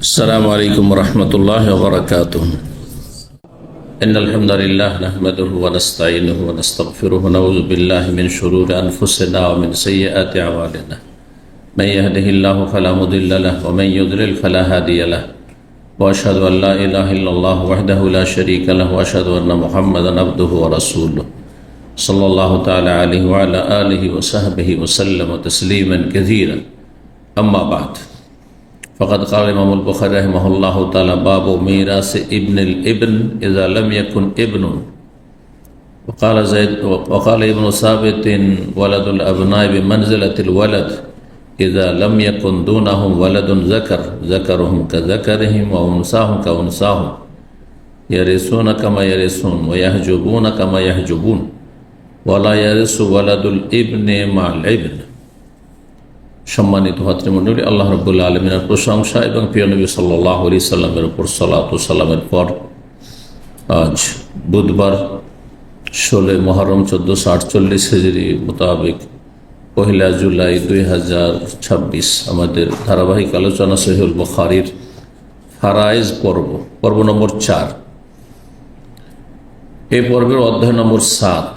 السلام عليكم ورحمة الله وبركاته. إن الحمد لله نحمده ونستعينه ونستغفره ونعوذ بالله من شرور أنفسنا ومن سيئات أعمالنا. من يهده الله فلا مضل له ومن يضلل فلا هادي له. وأشهد أن لا إله إلا الله وحده لا شريك له وأشهد أن محمدا عبده ورسوله صلى الله تعالى عليه وعلى آله وصحبه وسلم تسليما كثيرا. أما بعد، فقد قال الإمام البخاري رحمه الله تعالى: باب ميراث ابن الابن إذا لم يكن ابن. وقال ابن ثابت: ولد الأبناء بمنزلة الولد إذا لم يكن دونهم ولد ذكر، ذكرهم كذكرهم وأنثاهم كأنثاهم، يرثون كما يرثون ويحجبون كما يحجبون، ولا يرث ولد الابن مع الابن। সম্মানিত ভাতৃমণ্ডলী, আল্লাহ রাব্বুল আলামিনের প্রশংসা এবং প্রিয় নবী সাল্লাল্লাহু আলাইহি সাল্লামের উপর সালাত ও সালামের পর আজ বুধবার 16 মুহররম 1448 হিজরি মোতাবেক 1 জুলাই 2026 আমাদের ধারাবাহিক আলোচনা সহিহুল বুখারীর ফারায়েজ পর্ব নম্বর 4। এই পর্বের অধ্যায় নম্বর 7।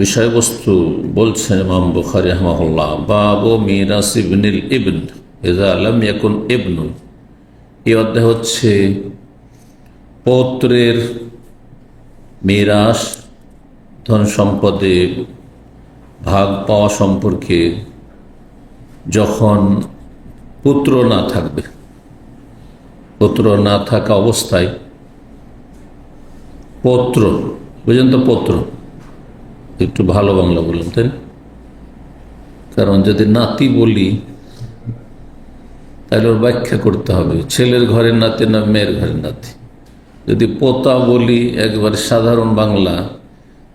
বিষয়বস্তু বলছেন ইমাম বুখারী রাহিমাহুল্লাহ: বাবু মিরাস ইবনিল ইবন ইযা লাম ইয়াকুন ইবনুন। এই অধ্যায় হচ্ছে পৌত্রের মিরাস, ধন সম্পদে ভাগ পাওয়া সম্পর্কে যখন পুত্র না থাকবে, পুত্র না থাকা অবস্থায় পৌত্র, বুঝলেন তো? পৌত্র একটু ভালো বাংলা বললাম, তাই না? কারণ যদি নাতি বলি তাহলে ওর ব্যাখ্যা করতে হবে, ছেলের ঘরের নাতি না মেয়ের ঘরের নাতি। যদি পোতা বলি একবার সাধারণ বাংলা,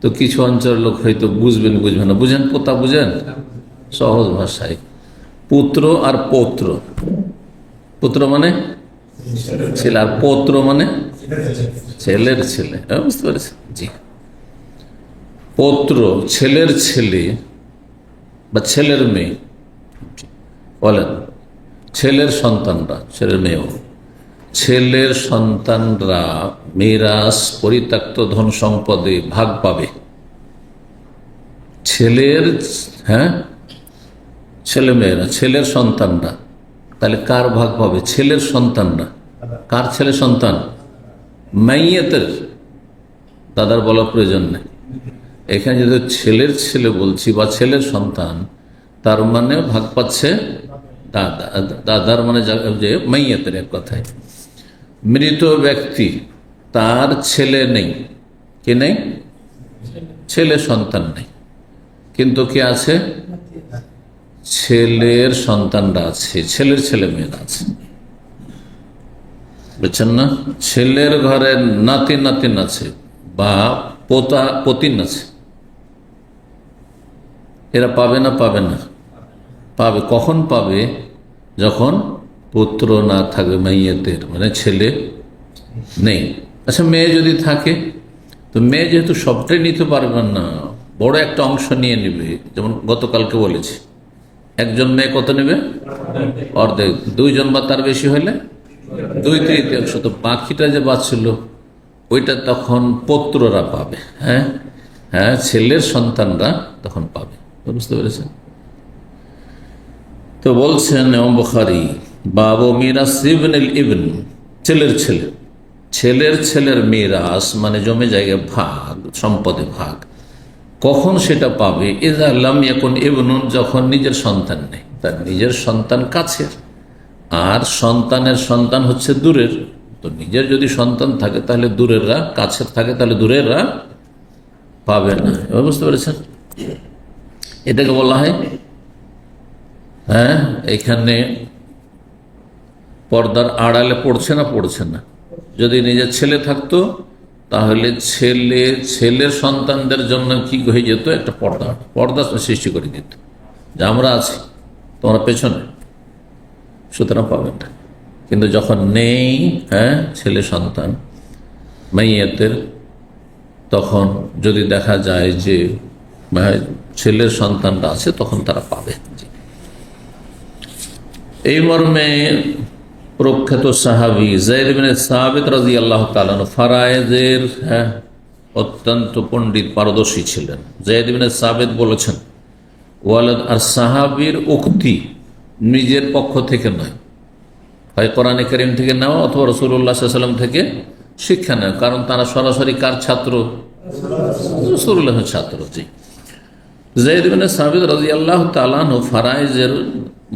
তো কিছু অঞ্চলের লোক হয়তো বুঝবে না। বুঝেন? পোতা বুঝেন? সহজ ভাষায় পুত্র আর পৌত্র। পুত্র মানে ছেলে, আর পৌত্র মানে ছেলের ছেলে। বুঝতে পেরেছেন? জি। পৌত্র ছেলের ছেলে বা ছেলের মেয়ে বলেন, ছেলের সন্তানরা, ছেলের মেয়েও, ছেলের সন্তানরা মিরাস পরিত্যক্ত ধন সম্পদে ভাগ পাবে। ছেলের ছেলে মেয়েরা, ছেলের সন্তানরা, তাহলে কার ভাগ পাবে? ছেলের সন্তানরা। কার ছেলে সন্তান? মাইয়াতের। দাদার বলার প্রয়োজন নেই। এখানে যদি ছেলের ছেলে বলছি বা ছেলের সন্তান, তার মানে ভাগ পাচ্ছে দাদা। দাদার মানে যে মাইয়াতের, এক কথায় মৃত ব্যক্তি, তার ছেলে নেই। কি নেই? ছেলে সন্তান নেই, কিন্তু কি আছে? ছেলের সন্তানরা আছে, ছেলের ছেলে মেয়েরা আছে। বুঝছেন না? ছেলের ঘরে নাতি নাতিন আছে বা পোতা পতিন আছে, এরা পাবে না? পাবে না? পাবে। কখন পাবে? যখন পুত্র না থাকবে, মাইয়াতের মানে ছেলে নেই। আচ্ছা, মেয়ে যদি থাকে, তো মেয়ে যেহেতু সবটাই নিতে পারবেন না, বড় একটা অংশ নিয়ে নেবে। যেমন গতকালকে বলেছি, একজন মেয়ে কত নেবে? অর্ধেক। দুইজন বা তার বেশি হলে 2/3। তো বাকিটা যে বাঁচছিল ওইটা তখন পুত্ররা পাবে। হ্যাঁ, ছেলের সন্তানরা তখন পাবে। বুঝতে পেরেছেন? তো বলছেন ইমাম বুখারী, বাবু মিরাস ইবনিল ইবন, ছেলের ছেলে, ছেলের ছেলের মিরাস মানে জমি জায়গায় ভাগ, সম্পদে ভাগ। কখন সেটা পাবে? ইযা লাম ইয়াকুন ইবনুন, যখন নিজের সন্তান নেই। তার নিজের সন্তান কাছের, আর সন্তানের সন্তান হচ্ছে দূরের। তো নিজের যদি সন্তান থাকে তাহলে দূরেররা, কাছের থাকে তাহলে দূরেররা পাবে না। এবার বুঝতে পেরেছেন? এটাকে বলা হয়, এখানে পর্দার আড়ালে পড়ছে না। যদি নিজের ছেলে থাকতো তাহলে ছেলের সন্তানদের জন্য কি হয়ে যেত? একটা পর্দা সৃষ্টি করে দিত, যে আমরা আছি, তোমরা পেছনে, সুতরাং পাবেন না। কিন্তু যখন নেই ছেলে সন্তান মাইয়াতের, তখন যদি দেখা যায় যে ছেলের সন্তানরা আছে, তখন তারা পাবে। এই মর্মে প্রখ্যাত সাহাবী যায়েদ ইবনে সাবিত রাদিয়াল্লাহু তাআলা আনহু ফারায়েজের অত্যন্ত পণ্ডিত পারদর্শী ছিলেন। যায়েদ ইবনে সাবিত বলেছেন, ওয়ালাদ আর সাহাবীর উক্তি নিজের পক্ষ থেকে নয়, হয় কোরআনে কারীম থেকে নেওয়া অথবা রাসূলুল্লাহ সাল্লাল্লাহু আলাইহি ওয়াসাল্লাম থেকে শিক্ষা নেওয়া, কারণ তারা সরাসরি কার ছাত্র? রাসূলুল্লাহর ছাত্র। জি, যায়েদ ইবনে সাবিত রাদিয়াল্লাহু তাআলা আনহু ফারায়েজের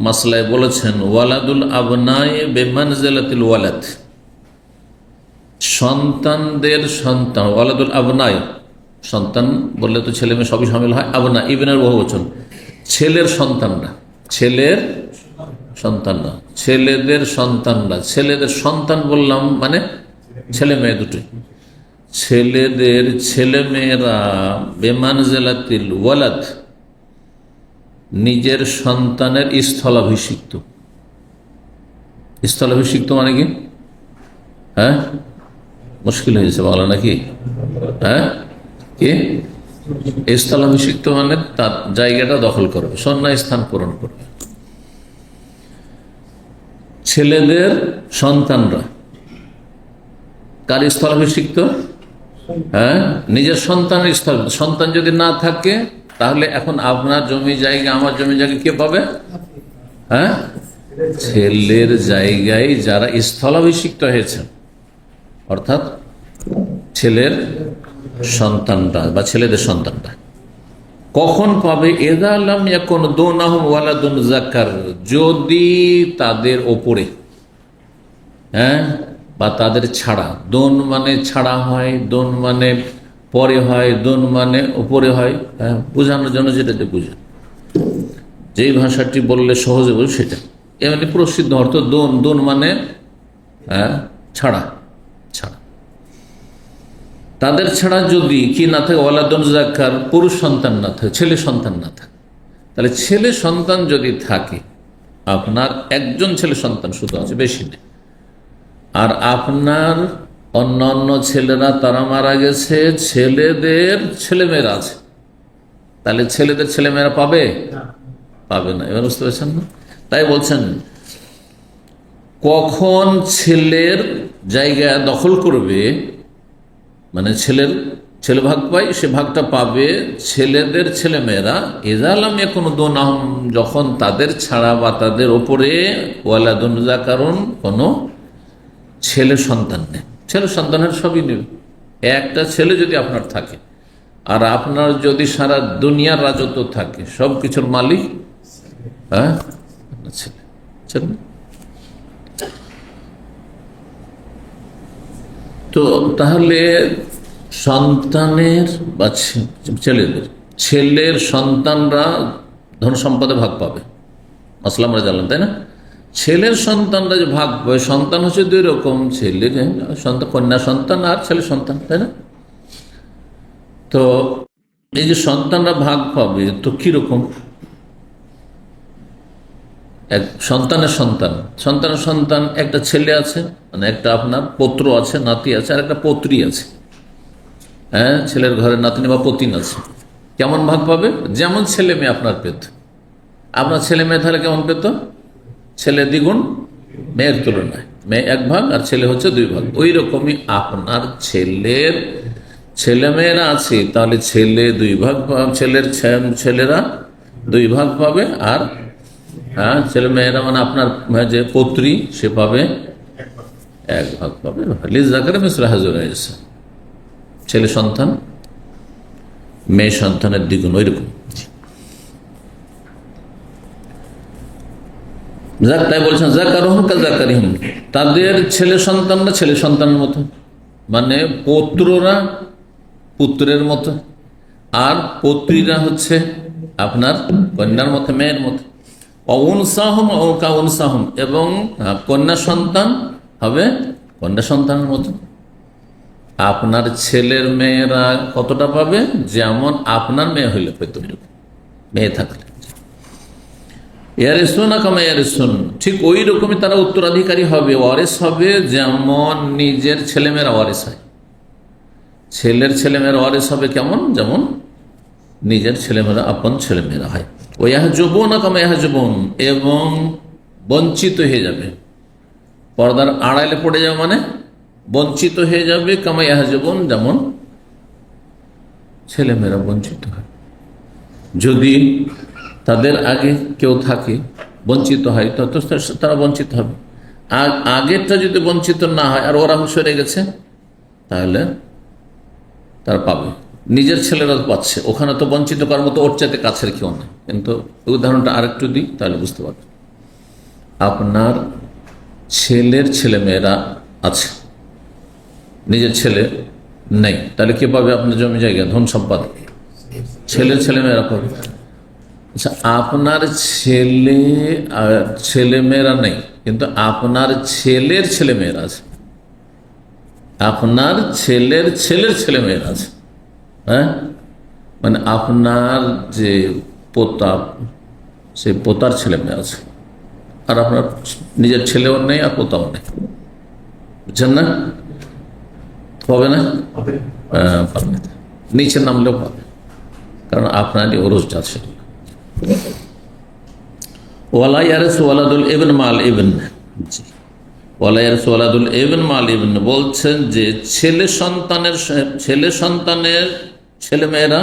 মাসলায় বলেছেন, ওয়ালাদুল আবনাই বিমানজিলাতিল ওয়ালাদ, সন্তানদের সন্তান। ওয়ালাদুল আবনাই, সন্তান বললে তো ছেলে মেয়ে সবই শামিল হয়। আবনা ইবনের বহুবচন, ছেলের সন্তানরা, ছেলের সন্তানরা, ছেলেদের সন্তানরা। ছেলেদের সন্তান বললাম মানে ছেলে মেয়ে দুটোই। ছেলেদের ছেলে মেয়েরা বেমানজিলাতিল ওয়ালাদ, নিজের সন্তানের স্থলাভিষিক্ত। স্থলাভিষিক্ত মানে কি? মুশকিল হয়েছে বলা নাকি? কি স্থলাভিষিক্ত মানে তার জায়গাটা দখল করবে, শূন্য স্থান পূরণ করবে। ছেলেদের সন্তানরা কার স্থলাভিষিক্ত? নিজের সন্তানের স্থল। সন্তান যদি না থাকে তাহলে এখন আপনার জমি জায়গা, আমার জমি জায়গা কে পাবে? ছেলের জায়গায় যারা স্থলাভিষিক্ত হয়েছেন, অর্থাৎ ছেলের সন্তানরা বা ছেলেদের সন্তানরা কখন পাবে? ইযা লাম ইয়াকুন দুনাহুম ওয়ালাদুন যাকার, যদি তাদের ওপরে বা তাদের ছাড়া, দোন মানে ছাড়া হয়, দোন মানে পরে হয়, দোন মানে উপরে হয়, বোঝানোর জন্য যেটাতে বুঝে, যেই ভাষাটি বললে সহজে বুঝ সেটা। এমনি প্রসিদ্ধ অর্থ দোন, দোন মানে ছাড়া, ছাড়া। তাদের ছাড়া যদি কি না থাকে, ওয়ালাদুন যাকার, পুরুষ সন্তান না থাকে, ছেলে সন্তান না থাকে, তাহলে ছেলে সন্তান যদি থাকে, আপনার একজন ছেলে সন্তান শুধু আছে, বেশি নেই, আর আপনার অন্যান্য ছেলেরা তারা মারা গেছে, ছেলেদের ছেলেমেয়েরা আছে, তাহলে ছেলেদের ছেলেমেয়েরা পাবে? পাবে না। এবার বুঝতে পারছেন না? তাই বলছেন কখন ছেলের জায়গা দখল করবে, মানে ছেলে ভাগ পায়, সে ভাগটা পাবে ছেলেদের ছেলেমেয়েরা। ইযা লাম ইয়াকুন দুনাহুম, যখন তাদের ছাড়া বা তাদের ওপরে ওয়ালাদুন যাকারুন, কোনো ছেলে সন্তান নেই। ছেলে সন্তানের সবই নেবে। একটা ছেলে যদি আপনার থাকে, আর আপনার যদি সারা দুনিয়ার রাজত্ব থাকে, সব কিছুর মালিক ছেলে, ছেলে। তো তাহলে সন্তানের বা ছেলেদের, ছেলের সন্তানরা ধন সম্পদে ভাগ পাবে, মাসলা আমরা জানলাম, তাই না? ছেলের সন্তানরা যে ভাগ পাবে, সন্তান হচ্ছে দুই রকম, ছেলে সন্তান, কন্যা সন্তান আর ছেলে সন্তান, তাই না? তো এই যে সন্তানরা ভাগ পাবে, তো কিরকম? এক সন্তানের সন্তান, সন্তানের সন্তান, একটা ছেলে আছে, মানে একটা আপনার পৌত্র আছে, নাতি আছে, আর একটা পৌত্রী আছে। ছেলের ঘরে নাতনি বা পতিন আছে। কেমন ভাগ পাবে? যেমন ছেলে মেয়ে আপনার পেত। আপনার ছেলে মেয়ে তাহলে কেমন পেত? ছেলে দ্বিগুণ মেয়ের তুলনায়, মেয়ে এক ভাগ আর ছেলে হচ্ছে দুই ভাগ। ওই রকমই আপনার ছেলের ছেলেমেয়েরা আছে, তাহলে ছেলে দুই ভাগ, ছেলেরা দুই ভাগ পাবে, আর ছেলে মেয়েরা মানে আপনার যে পৌত্রী, সে পাবে এক ভাগ পাবে। লিযাকারি মিসলু হাযিল উনসা, ছেলে সন্তান মেয়ে সন্তানের দ্বিগুণ, ওই রকম। তাই বলছেন যাকারুহুম কাযাকারিহিম, তাদের ছেলে সন্তানরা ছেলে সন্তানের মতো, মানে পৌত্ররা পুত্রের মতো, আর পৌত্রীরা হচ্ছে আপনার কন্যার মতো, মেয়ের মতো। অউনসাহুম কাউনসাহুম, এবং কন্যা সন্তান হবে কন্যা সন্তানের মতো। আপনার ছেলের মেয়েরা কতটা পাবে? যেমন আপনার মেয়ে হইলে পেত, মেয়ে থাকলে। ইয়ারিসুনা কামা ইয়ারিসুন, ঠিক ওই রকমই তারা উত্তরাধিকারী হবে, ওয়ারিস হবে, যেমন নিজের ছেলেমেয়েরা ওয়ারিস হয়। ছেলের ছেলেমেয়েরা ওয়ারিস হবে কেমন? যেমন নিজের ছেলেমেয়েরা আপন ছেলেমেয়েরা হয়। ও ইয়াহজুবুনা কামা ইয়াহজুবুন, এবং বঞ্চিত হয়ে যাবে, পর্দার আড়ালে পড়ে যাবে মানে বঞ্চিত হয়ে যাবে, কামাই হাজবন, যেমন ছেলেমেয়েরা বঞ্চিত হয়। যদি তাদের আগে কেউ থাকে বঞ্চিত হয় তো তারা বঞ্চিত হবে। আর আগেরটা যদি বঞ্চিত না হয় আর ওরা সরে গেছে তাহলে তারা পাবে। নিজের ছেলেরা পাচ্ছে, ওখানে তো বঞ্চিত করার মতো ওর চাইতে কাছের কেউ নেই। কিন্তু উদাহরণটা আরেকটু দিই তাহলে বুঝতে পারবেন। আপনার ছেলের ছেলেমেয়েরা আছে, নিজের ছেলে নেই, তাহলে কে পাবে আপনার জমি জায়গা ধন সম্পদ? ছেলের ছেলেমেয়েরা পাবে। আচ্ছা, আপনার ছেলেমেয়েরা নেই কিন্তু আপনার ছেলের ছেলেমেয়েরা আছে, আপনার ছেলের ছেলেমেয়েরা আছে। হ্যাঁ, মানে আপনার যে পোতা, সে পোতার ছেলেমেয়ে আছে, আর আপনার নিজের ছেলেও নেই আর পোতাও নেই। বুঝছেন না? পাবে না? পাবে, নিচে নামলেও পাবে, কারণ আপনারই ওরস আছে। ওয়ালা ইয়ারিসু ওয়ালাদুল ইবন মাল ইবন, ওয়ালা ইয়ারিসু ওয়ালাদুল ইবন মাল ইবন বলছেন যে ছেলে সন্তানের ছেলেমেয়েরা,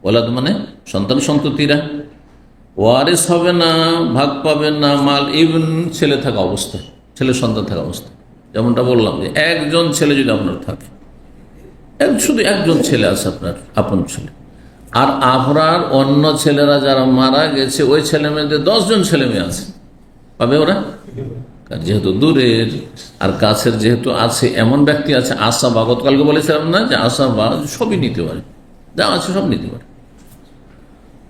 ওয়ালাদ মানে সন্তান সন্ততিরা, ওয়ারিস হবে না, ভাগ পাবে না, মাল ইবন ছেলে থাকা অবস্থায়, ছেলে সন্তান থাকা অবস্থায়। যেমনটা বললাম যে একজন ছেলে যদি আপনার থাকে, শুধু একজন ছেলে আছে আপনার আপন ছেলে, আর আপনার অন্য ছেলেরা যারা মারা গেছে ওই ছেলে মেয়েদের 10 জন ছেলে মেয়ে আছে, পাবে ওরা? যেহেতু দূরের আর কাছের যেহেতু আছে, এমন ব্যক্তি আছে আসাবা, গতকালকে বলেছিলাম না যে আসাবা সবই নিতে পারে, যা আছে সব নিতে পারে,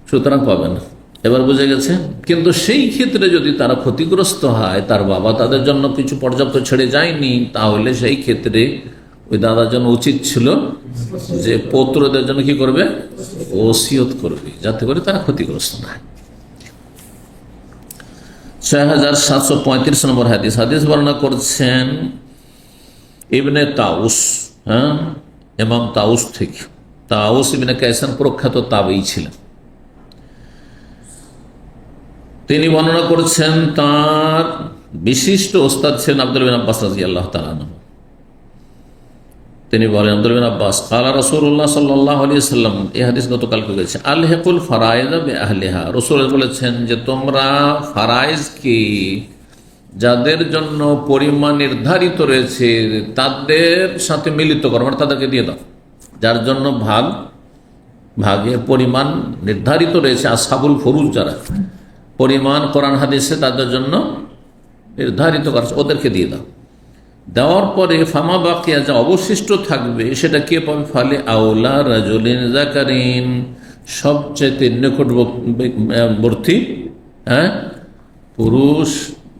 সুতরাং পাবে না। এবার বুঝে গেছে। কিন্তু সেই ক্ষেত্রে যদি তারা ক্ষতিগ্রস্ত হয়, তার বাবা তাদের জন্য কিছু পর্যাপ্ত ছেড়ে যায়নি, তাহলে সেই ক্ষেত্রে ওই দাদার জন্য উচিত ছিল যে পৌত্রদের জন্য কি করবে? ওসিয়ত করবে, যাতে করে তারা ক্ষতিগ্রস্ত না হয়। 6735 নম্বর হাদিস বর্ণনা করছেন ইবনে তাউস, হ্যাঁ, ইমাম তাউস থেকে। তাউস ইবনে কায়সান প্রখ্যাত তাবেঈ ছিলেন। তিনি বর্ণনা করছেন তার বিশিষ্ট ওস্তাদ ছিলেন আব্দুল্লাহ বিন আব্বাস রাদিয়াল্লাহু তাআলা আনহু। তিনি বলেন, আব্দুল্লাহ বিন আব্বাস ক্বালা রাসূলুল্লাহ সাল্লাল্লাহু আলাইহি ওয়াসাল্লাম, এই হাদিস গতকালকে গেছে, আলহিকুল ফারায়েজ বিআহলিহা, রাসূল বলেছেন যে তোমরা ফারায়েজকে, যাদের জন্য পরিমাণ নির্ধারিত রয়েছে তাদের সাথে মিলিত করো, মানে তাদেরকে দিয়ে দাও। যার জন্য ভাগের পরিমাণ নির্ধারিত রয়েছে, আসহাবুল ফুরুজ যারা পরিমাণ কোরআন হাদিসে তাদের জন্য নির্ধারিত করা, ওদেরকে দিয়ে দাও। দেওয়ার পরে ফামা বাকিয়া, যা অবশিষ্ট থাকবে সেটা কে পাবে? ফালে আউলা রাজুলিন যাকারিন, সবচেয়ে নিকটবর্তী, হ্যাঁ, পুরুষ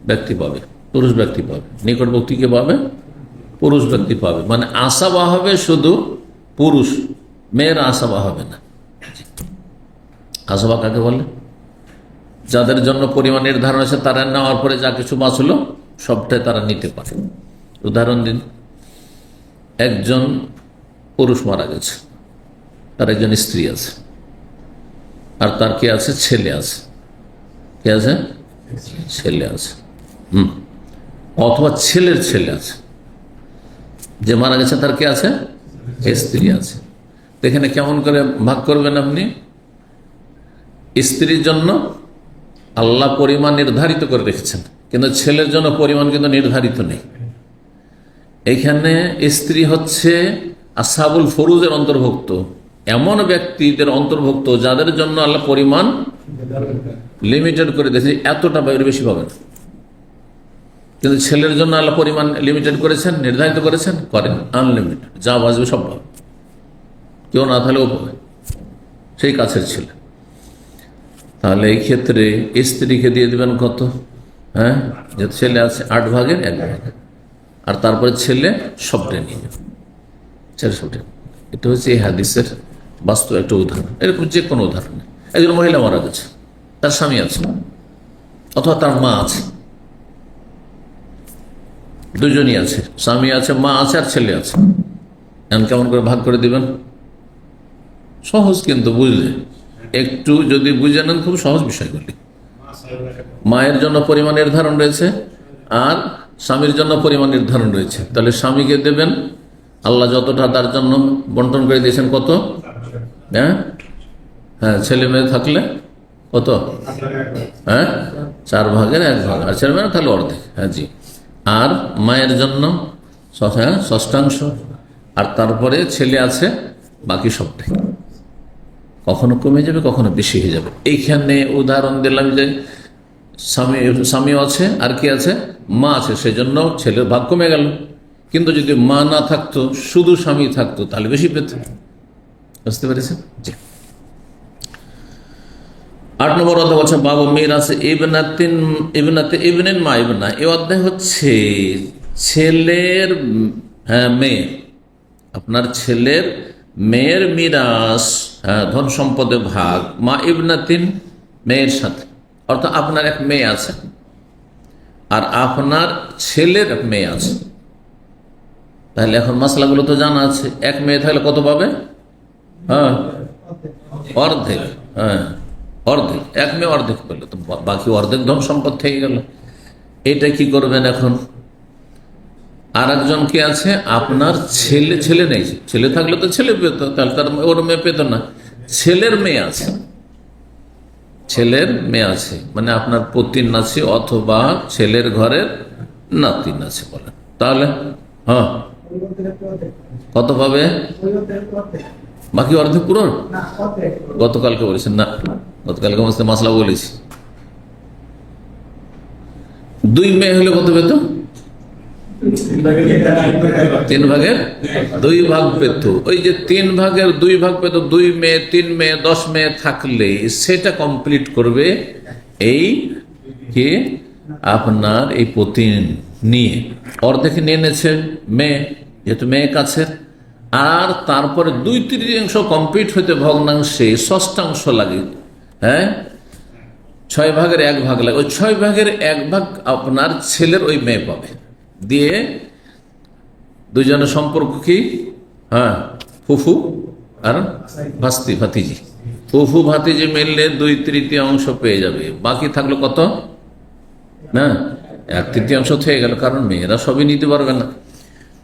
ব্যক্তি পাবে, পুরুষ ব্যক্তি পাবে। নিকটবর্তী কে পাবে? পুরুষ ব্যক্তি পাবে। মানে আসাবা হবে শুধু পুরুষ, মেয়েরা আসাবা হবে না। আসাবা কাকে বলে? যাদের জন্য পরিমাণ নির্ধারণ আছে, তারা নেওয়ার পরে যা কিছু বাঁচলো সবটাই তারা নিতে পারে। উদাহরণ দিন, একজন পুরুষ মারা গেছে, তার একজন স্ত্রী আছে, আর তার কে আছে? ছেলে আছে। কে আছে? ছেলে আছে। অথবা ছেলের ছেলে আছে, যে মারা গেছে তার কে আছে? স্ত্রী আছে। এখানে কেমন করে ভাগ করবেন আপনি? স্ত্রীর জন্য আল্লাহ পরিমাণ নির্ধারিত করে রেখেছেন, কিন্তু ছেলের জন্য পরিমাণ কিন্তু নির্ধারিত নেই। এখানে স্ত্রী হচ্ছে আসহাবুল ফুরুজের অন্তর্ভুক্ত, এমন ব্যক্তিদের অন্তর্ভুক্ত যাদের জন্য আল্লাহ পরিমাণ লিমিটেড করে দিয়েছে, এতটা বেশি পাবেন। কিন্তু ছেলের জন্য আল্লাহ পরিমাণ লিমিটেড করেছেন, নির্ধারিত করেছেন, করেন আনলিমিটেড, যা বাঁচবে সব পাবে, কেউ না থাকলেও পাবে, সেই কাছের ছেলে। তাহলে এই ক্ষেত্রে স্ত্রীকে দিয়ে দিবেন কত? হ্যাঁ, যে ছেলে আছে 8 ভাগের 1 ভাগ, আর তারপরে ছেলে সবটা নিয়ে যাবে, ছেলে সবটা। এটা হচ্ছে এই হাদিসের বাস্তব একটা উদাহরণ। এরকম যে কোনো উদাহরণ, একজন মহিলা মারা গেছে, তার স্বামী আছে অথবা তার মা আছে, দুজনই আছে, স্বামী আছে, মা আছে, আর ছেলে আছে। এখন কেমন করে ভাগ করে দিবেন? সহজ, কিন্তু বুঝলে একটু যদি বুঝে নেন খুব সহজ বিষয়গুলি। মায়ের জন্য পরিমাণ নির্ধারণ রয়েছে, আর স্বামীর জন্য পরিমাণ নির্ধারণ রয়েছে, তাহলে স্বামীকে দেবেন আল্লাহ যতটা তার জন্য বন্টন করে দিয়েছেন। কত? হ্যাঁ, ছেলে মেয়ে থাকলে কত? 4/1 আর ছেলে মেয়ে তাহলে অর্ধেক। হ্যাঁ জি। আর মায়ের জন্য ষষ্ঠাংশ, আর তারপরে ছেলে আছে বাকি সবটাই। কখনো কমে যাবে, কখনো বেশি হয়ে যাবে। এইখানে উদাহরণ দিলাম যে স্বামীও আছে আর কি আছে, মা আছে, সেজন্য ছেলের ভাগ কমে গেল। কিন্তু যদি মা না থাকতো, শুধু স্বামী থাকতো, তাহলে বেশি পেত। বুঝতে পেরেছেন? জি। 8 নম্বর অধ্যায় বলছে বাবু মিরাসে ইবনাতে ইবনিন মা ইবনা। এই অধ্যায় হচ্ছে ছেলের মেয়ে, আপনার ছেলের মেয়ের মিরাস, ধন সম্পদের ভাগ, মা ইবনাতিন মেয়ের সাথে। অর্থাৎ আপনার এক মেয়ে আছে আর আপনার ছেলের এক মেয়ে আছে। তাহলে এখন মশলাগুলো তো জানা আছে। এক মেয়ে থাকলে কত পাবে? অর্ধেক। অর্ধেক, এক মেয়ে অর্ধেক পেলে তো বাকি অর্ধেক ধন সম্পদ থেকে গেল। এটা কি করবেন এখন? আর একজন কি আছে, আপনার ছেলে নেই। ছেলে থাকলে তো ছেলে পেত, তাহলে তার ওর মেয়ে পেত না। ছেলের মেয়ে আছে, ছেলের মেয়ে আছে, মানে আপনার পতির নাচি অথবা ছেলের ঘরের নাতিন আছে বলেন, তাহলে কত পাবে? বাকি অর্ধেক পূরণ। গতকালকে বলেছেন না, গতকালকে মাসলা বলেছি 2 মেয়ে হলে কত পেত? 3/2 ভাগ পেত। ওই যে 3/2 ভাগ পেত, 2 মেয়ে 3 মেয়ে 10 মেয়ে থাকলে সেটা কমপ্লিট করবে এই কি আপনার এই পতি নিয়ে। অর্ধেক নিয়ে এনেছে মেয়ে, যেহেতু মেয়ে কাছের। আর তারপরে 2/3 কমপ্লিট হইতে ভগ্নাংশে ষষ্ঠাংশ লাগে। 6/1 লাগে। ওই 6/1 আপনার ছেলের ওই মেয়ে পাবে। দিয়ে দুজনের সম্পর্ক কি? ফুফু আর ভাতিজি। ফুফু ভাতিজি মিললে 2/3 পেয়ে যাবে। বাকি থাকলো কত? না, 1/3 থেকে গেল, কারণ মেয়েরা সবই নিতে পারবে না।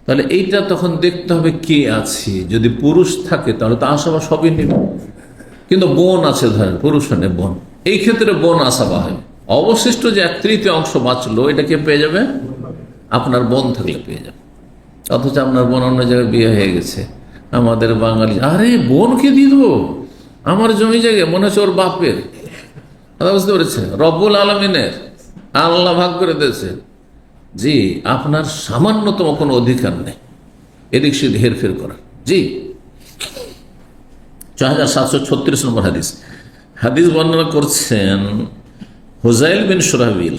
তাহলে এইটা তখন দেখতে হবে কে আছে। যদি পুরুষ থাকে তাহলে তো আসাবা সবই নেবে, কিন্তু বোন আছে, ধরেন পুরুষ নেই বোন, এই ক্ষেত্রে বোন আসাবা হয়। অবশিষ্ট যে 1/3 বাঁচলো, এটা কে পেয়ে যাবে? আপনার বোন থাকলে পেয়ে যাবে। অথচ আপনার বোন অন্য জায়গায় বিয়ে হয়ে গেছে। আমাদের বাঙালি, আরে বোনকে দিয়ে দেবো, আমার জমি জায়গায়, মনে হচ্ছে ওর বাপের। বুঝতে পেরেছে? রব্বুল আলমিনের, আল্লাহ ভাগ করে দিয়েছে। জি, আপনার সামান্যতম কোনো অধিকার নেই এদিক সেদিক হেরফের করার। জি। 4736 নম্বর হাদিস বর্ণনা করছেন হুজাইল বিন শুরাহবিল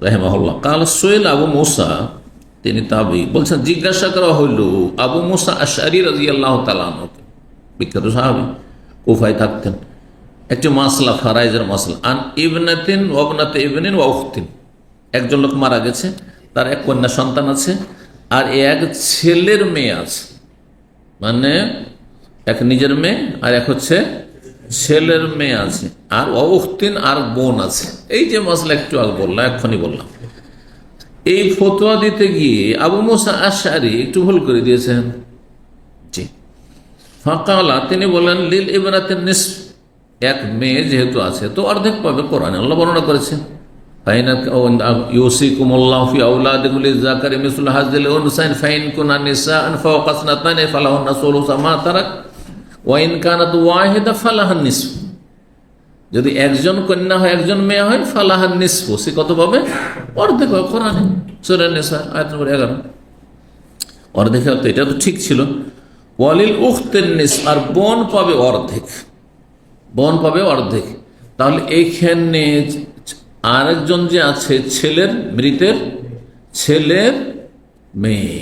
রাহিমাহুল্লাহ কাল সোহেল আবু মুসা, তিনি তাবি, বলছেন জিজ্ঞাসা করা হইল আবু মুসা আশআরী রাদিয়াল্লাহু তাআলা আনহু, বিখ্যাত সাহাবী, কুফায় থাকতেন। একটি মাসলা, ফারাইজের মাসলা, আন ইবনাতিন ওয়া ইবনাতি ইবনিন ওয়া উখতিন। একজন লোক মারা গেছে, তার এক কন্যা সন্তান আছে আর এক ছেলের মেয়ে আছে, মানে এক নিজের মেয়ে আর এক হচ্ছে ছেলের মেয়ে আছে, আর উখতিন আর বোন আছে। এই যে মাসলা একটু আগে বললাম, এক্ষুনি বললাম। এই ফতোয়া দিতে গিয়ে আবু মুসা আশআরী একটু ভুল করে দিয়েছেন। জি। ফাকালা, তিনি বলেন লিল ইবনাতিন নিসফ, এক মেয়ে যেহেতু আছে তো অর্ধেক পাবে। কোরআনে আল্লাহ বর্ণনা করেছেন ইউসিকুমুল্লাহু ফি আওলাদিকুম লিযাকারি মিসলু হাযিল উনসাইন ফাইন কুনা নিসাআন ফাওকা ইসনাতাইনি ফালাহুন্না সুলুসু মা তারাক ওয়া ইন কানাত ওয়াহিদা ফালাহান নিসফ। যদি একজন কন্যা হয়, একজন মেয়ে হয়, ফালাহান নিসফ, সে কত পাবে? অর্ধেক পাবে। কোরআনে সূরা নিসা আয়াত নম্বর 11 অর্ধেক। তো এটা তো ঠিক ছিল। ওয়ালিল উখতিন নিসফ, আর বোন পাবে অর্ধেক, বোন পাবে অর্ধেক। তাহলে এইখানে আরেকজন যে আছে ছেলের, মৃতের ছেলের মেয়ে,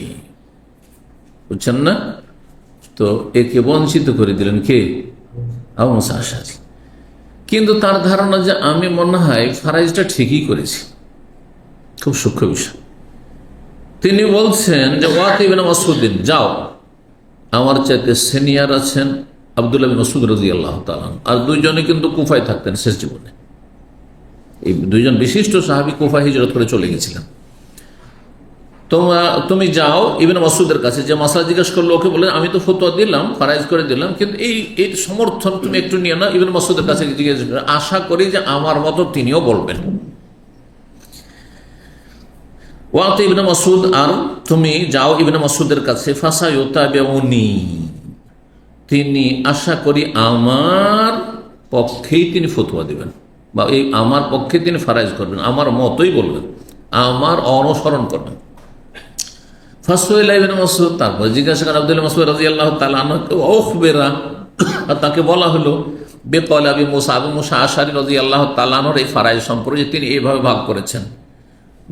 বুঝছেন না? তো একে বঞ্চিত করে দিলেন কে? আবু মুসা আশআরী। কিন্তু তার ধারণা যে আমি মনে হয় ফারাইজটা ঠিকই করেছি। খুব সূক্ষ্ম বিষয়। তিনি বলছেন যে ওয়াত ইবনে মাসউদিন, যাও, আমার চাইতে সিনিয়র আছেন আব্দুল্লাহ বিন মাসউদ রাদিয়াল্লাহু তাআলা, আর দুইজনে কিন্তু কুফায় থাকতেন শেষ জীবনে। এই দুইজন বিশিষ্ট সাহাবী কুফায় হিজরত করে চলে গেছিলেন। তুমি যাও ইবনে মাসউদের কাছে, যে মাসলা জিজ্ঞেস করলো ওকে বলে আমি তো ফতোয়া দিলাম, ফারাইজ করে দিলাম, কিন্তু এই সমর্থন তুমি একটু নিয়ে নাও। ইবনে মাসউদের কাছে জিজ্ঞেস করে, আশা করি যে আমার মতো তিনিও বলবেন। ওয়াত ইবনে মাসউদ, আর তুমি যাও ইবনে মাসউদের কাছে, ফাসায়ুতাবিউনি, তিনি আশা করি আমার পক্ষেই তিনি ফতোয়া দিবেন, বা এই আমার পক্ষে তিনি ফারাইজ করবেন, আমার মতই বলবেন, আমার অনুসরণ করবেন। ফাসওয়াইলা ইবনে মাসউদ, তারপর জিজ্ঞাসা করেন আব্দুল্লাহ মাসউদ রাদিয়াল্লাহু তাআলা আনহু, উখবিরা, আর তাকে বলা হলো বিকওলি আবি মুসা আশআরী রাদিয়াল্লাহু তাআলা আনহুর এই ফারাইজ সম্পর্কে, তিনি এইভাবে ভাগ করেছেন,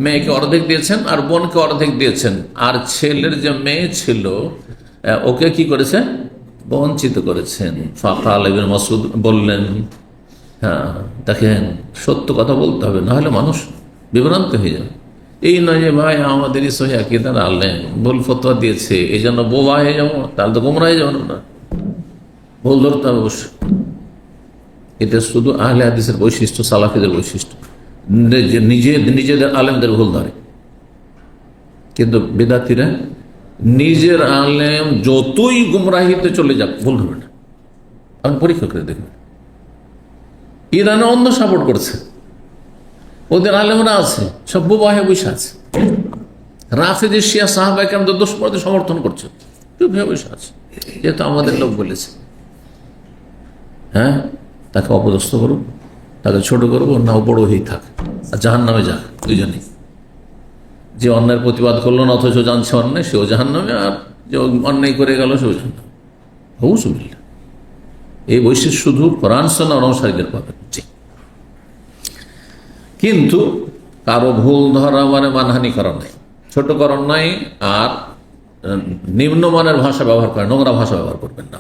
মেয়েকে অর্ধেক দিয়েছেন আর বোনকে অর্ধেক দিয়েছেন, আর ছেলের যে মেয়ে ছিল ওকে কি করেছে, বঞ্চিত করেছেন। ফাকাল ইবনে মাসউদ বললেন, হ্যাঁ দেখেন সত্য কথা বলতে হবে, না হলে মানুষ বিভ্রান্ত হয়ে যাবে। এই নয় যে ভাই আমাদের সহি আকীদার আলেম ভুল ফতোয়া দিয়েছে এই জন্য বোবা হয়ে যাবো, তাহলে তো গোমরা হয়ে যাবো না, ভুল ধরতে হবে অবশ্য। এটা শুধু আহলে হাদিসের বৈশিষ্ট্য, সালাফিদের বৈশিষ্ট্য, নিজেদের আলেমদের ভুল ধরে। কিন্তু বিদাতিরা নিজের আলেম যতই গুমরাহিতে চলে যাক ভুল ধরবে না। আমি পরীক্ষা করে দেখবেন, ইরানে অন্য সাপোর্ট করছে, ওদের আলেমরা আছে সব বোবাহে বসে আছে, রাফেদের শিয়া সাহাবা কেরামদের দুশমনদের সমর্থন করছে, চুপ হয়ে বসে আছে, যেহেতু আমাদের লোক বলেছে। হ্যাঁ, তাকে অপদস্থ করুন, তাকে ছোট করবো না, বড় হয়েই থাক, আর জাহান্নামে যাক দুইজনেই। যে অন্যায়ের প্রতিবাদ করলো না অথচ জানছে অন্যায়, সেও জাহান্নামে, আর যে অন্যায় করে গেল সেও জাহান্নামে। হুজুবিল্লাহ। এই বৈশিষ্ট্য শুধু কোরআন সুন্নাহ অনুসারীদের পাবেন। কিন্তু কারো ভুল ধরা মানে মানহানি করা নাই, ছোট করার নাই, আর নিম্নমানের ভাষা ব্যবহার করেন, নোংরা ভাষা ব্যবহার করবেন না,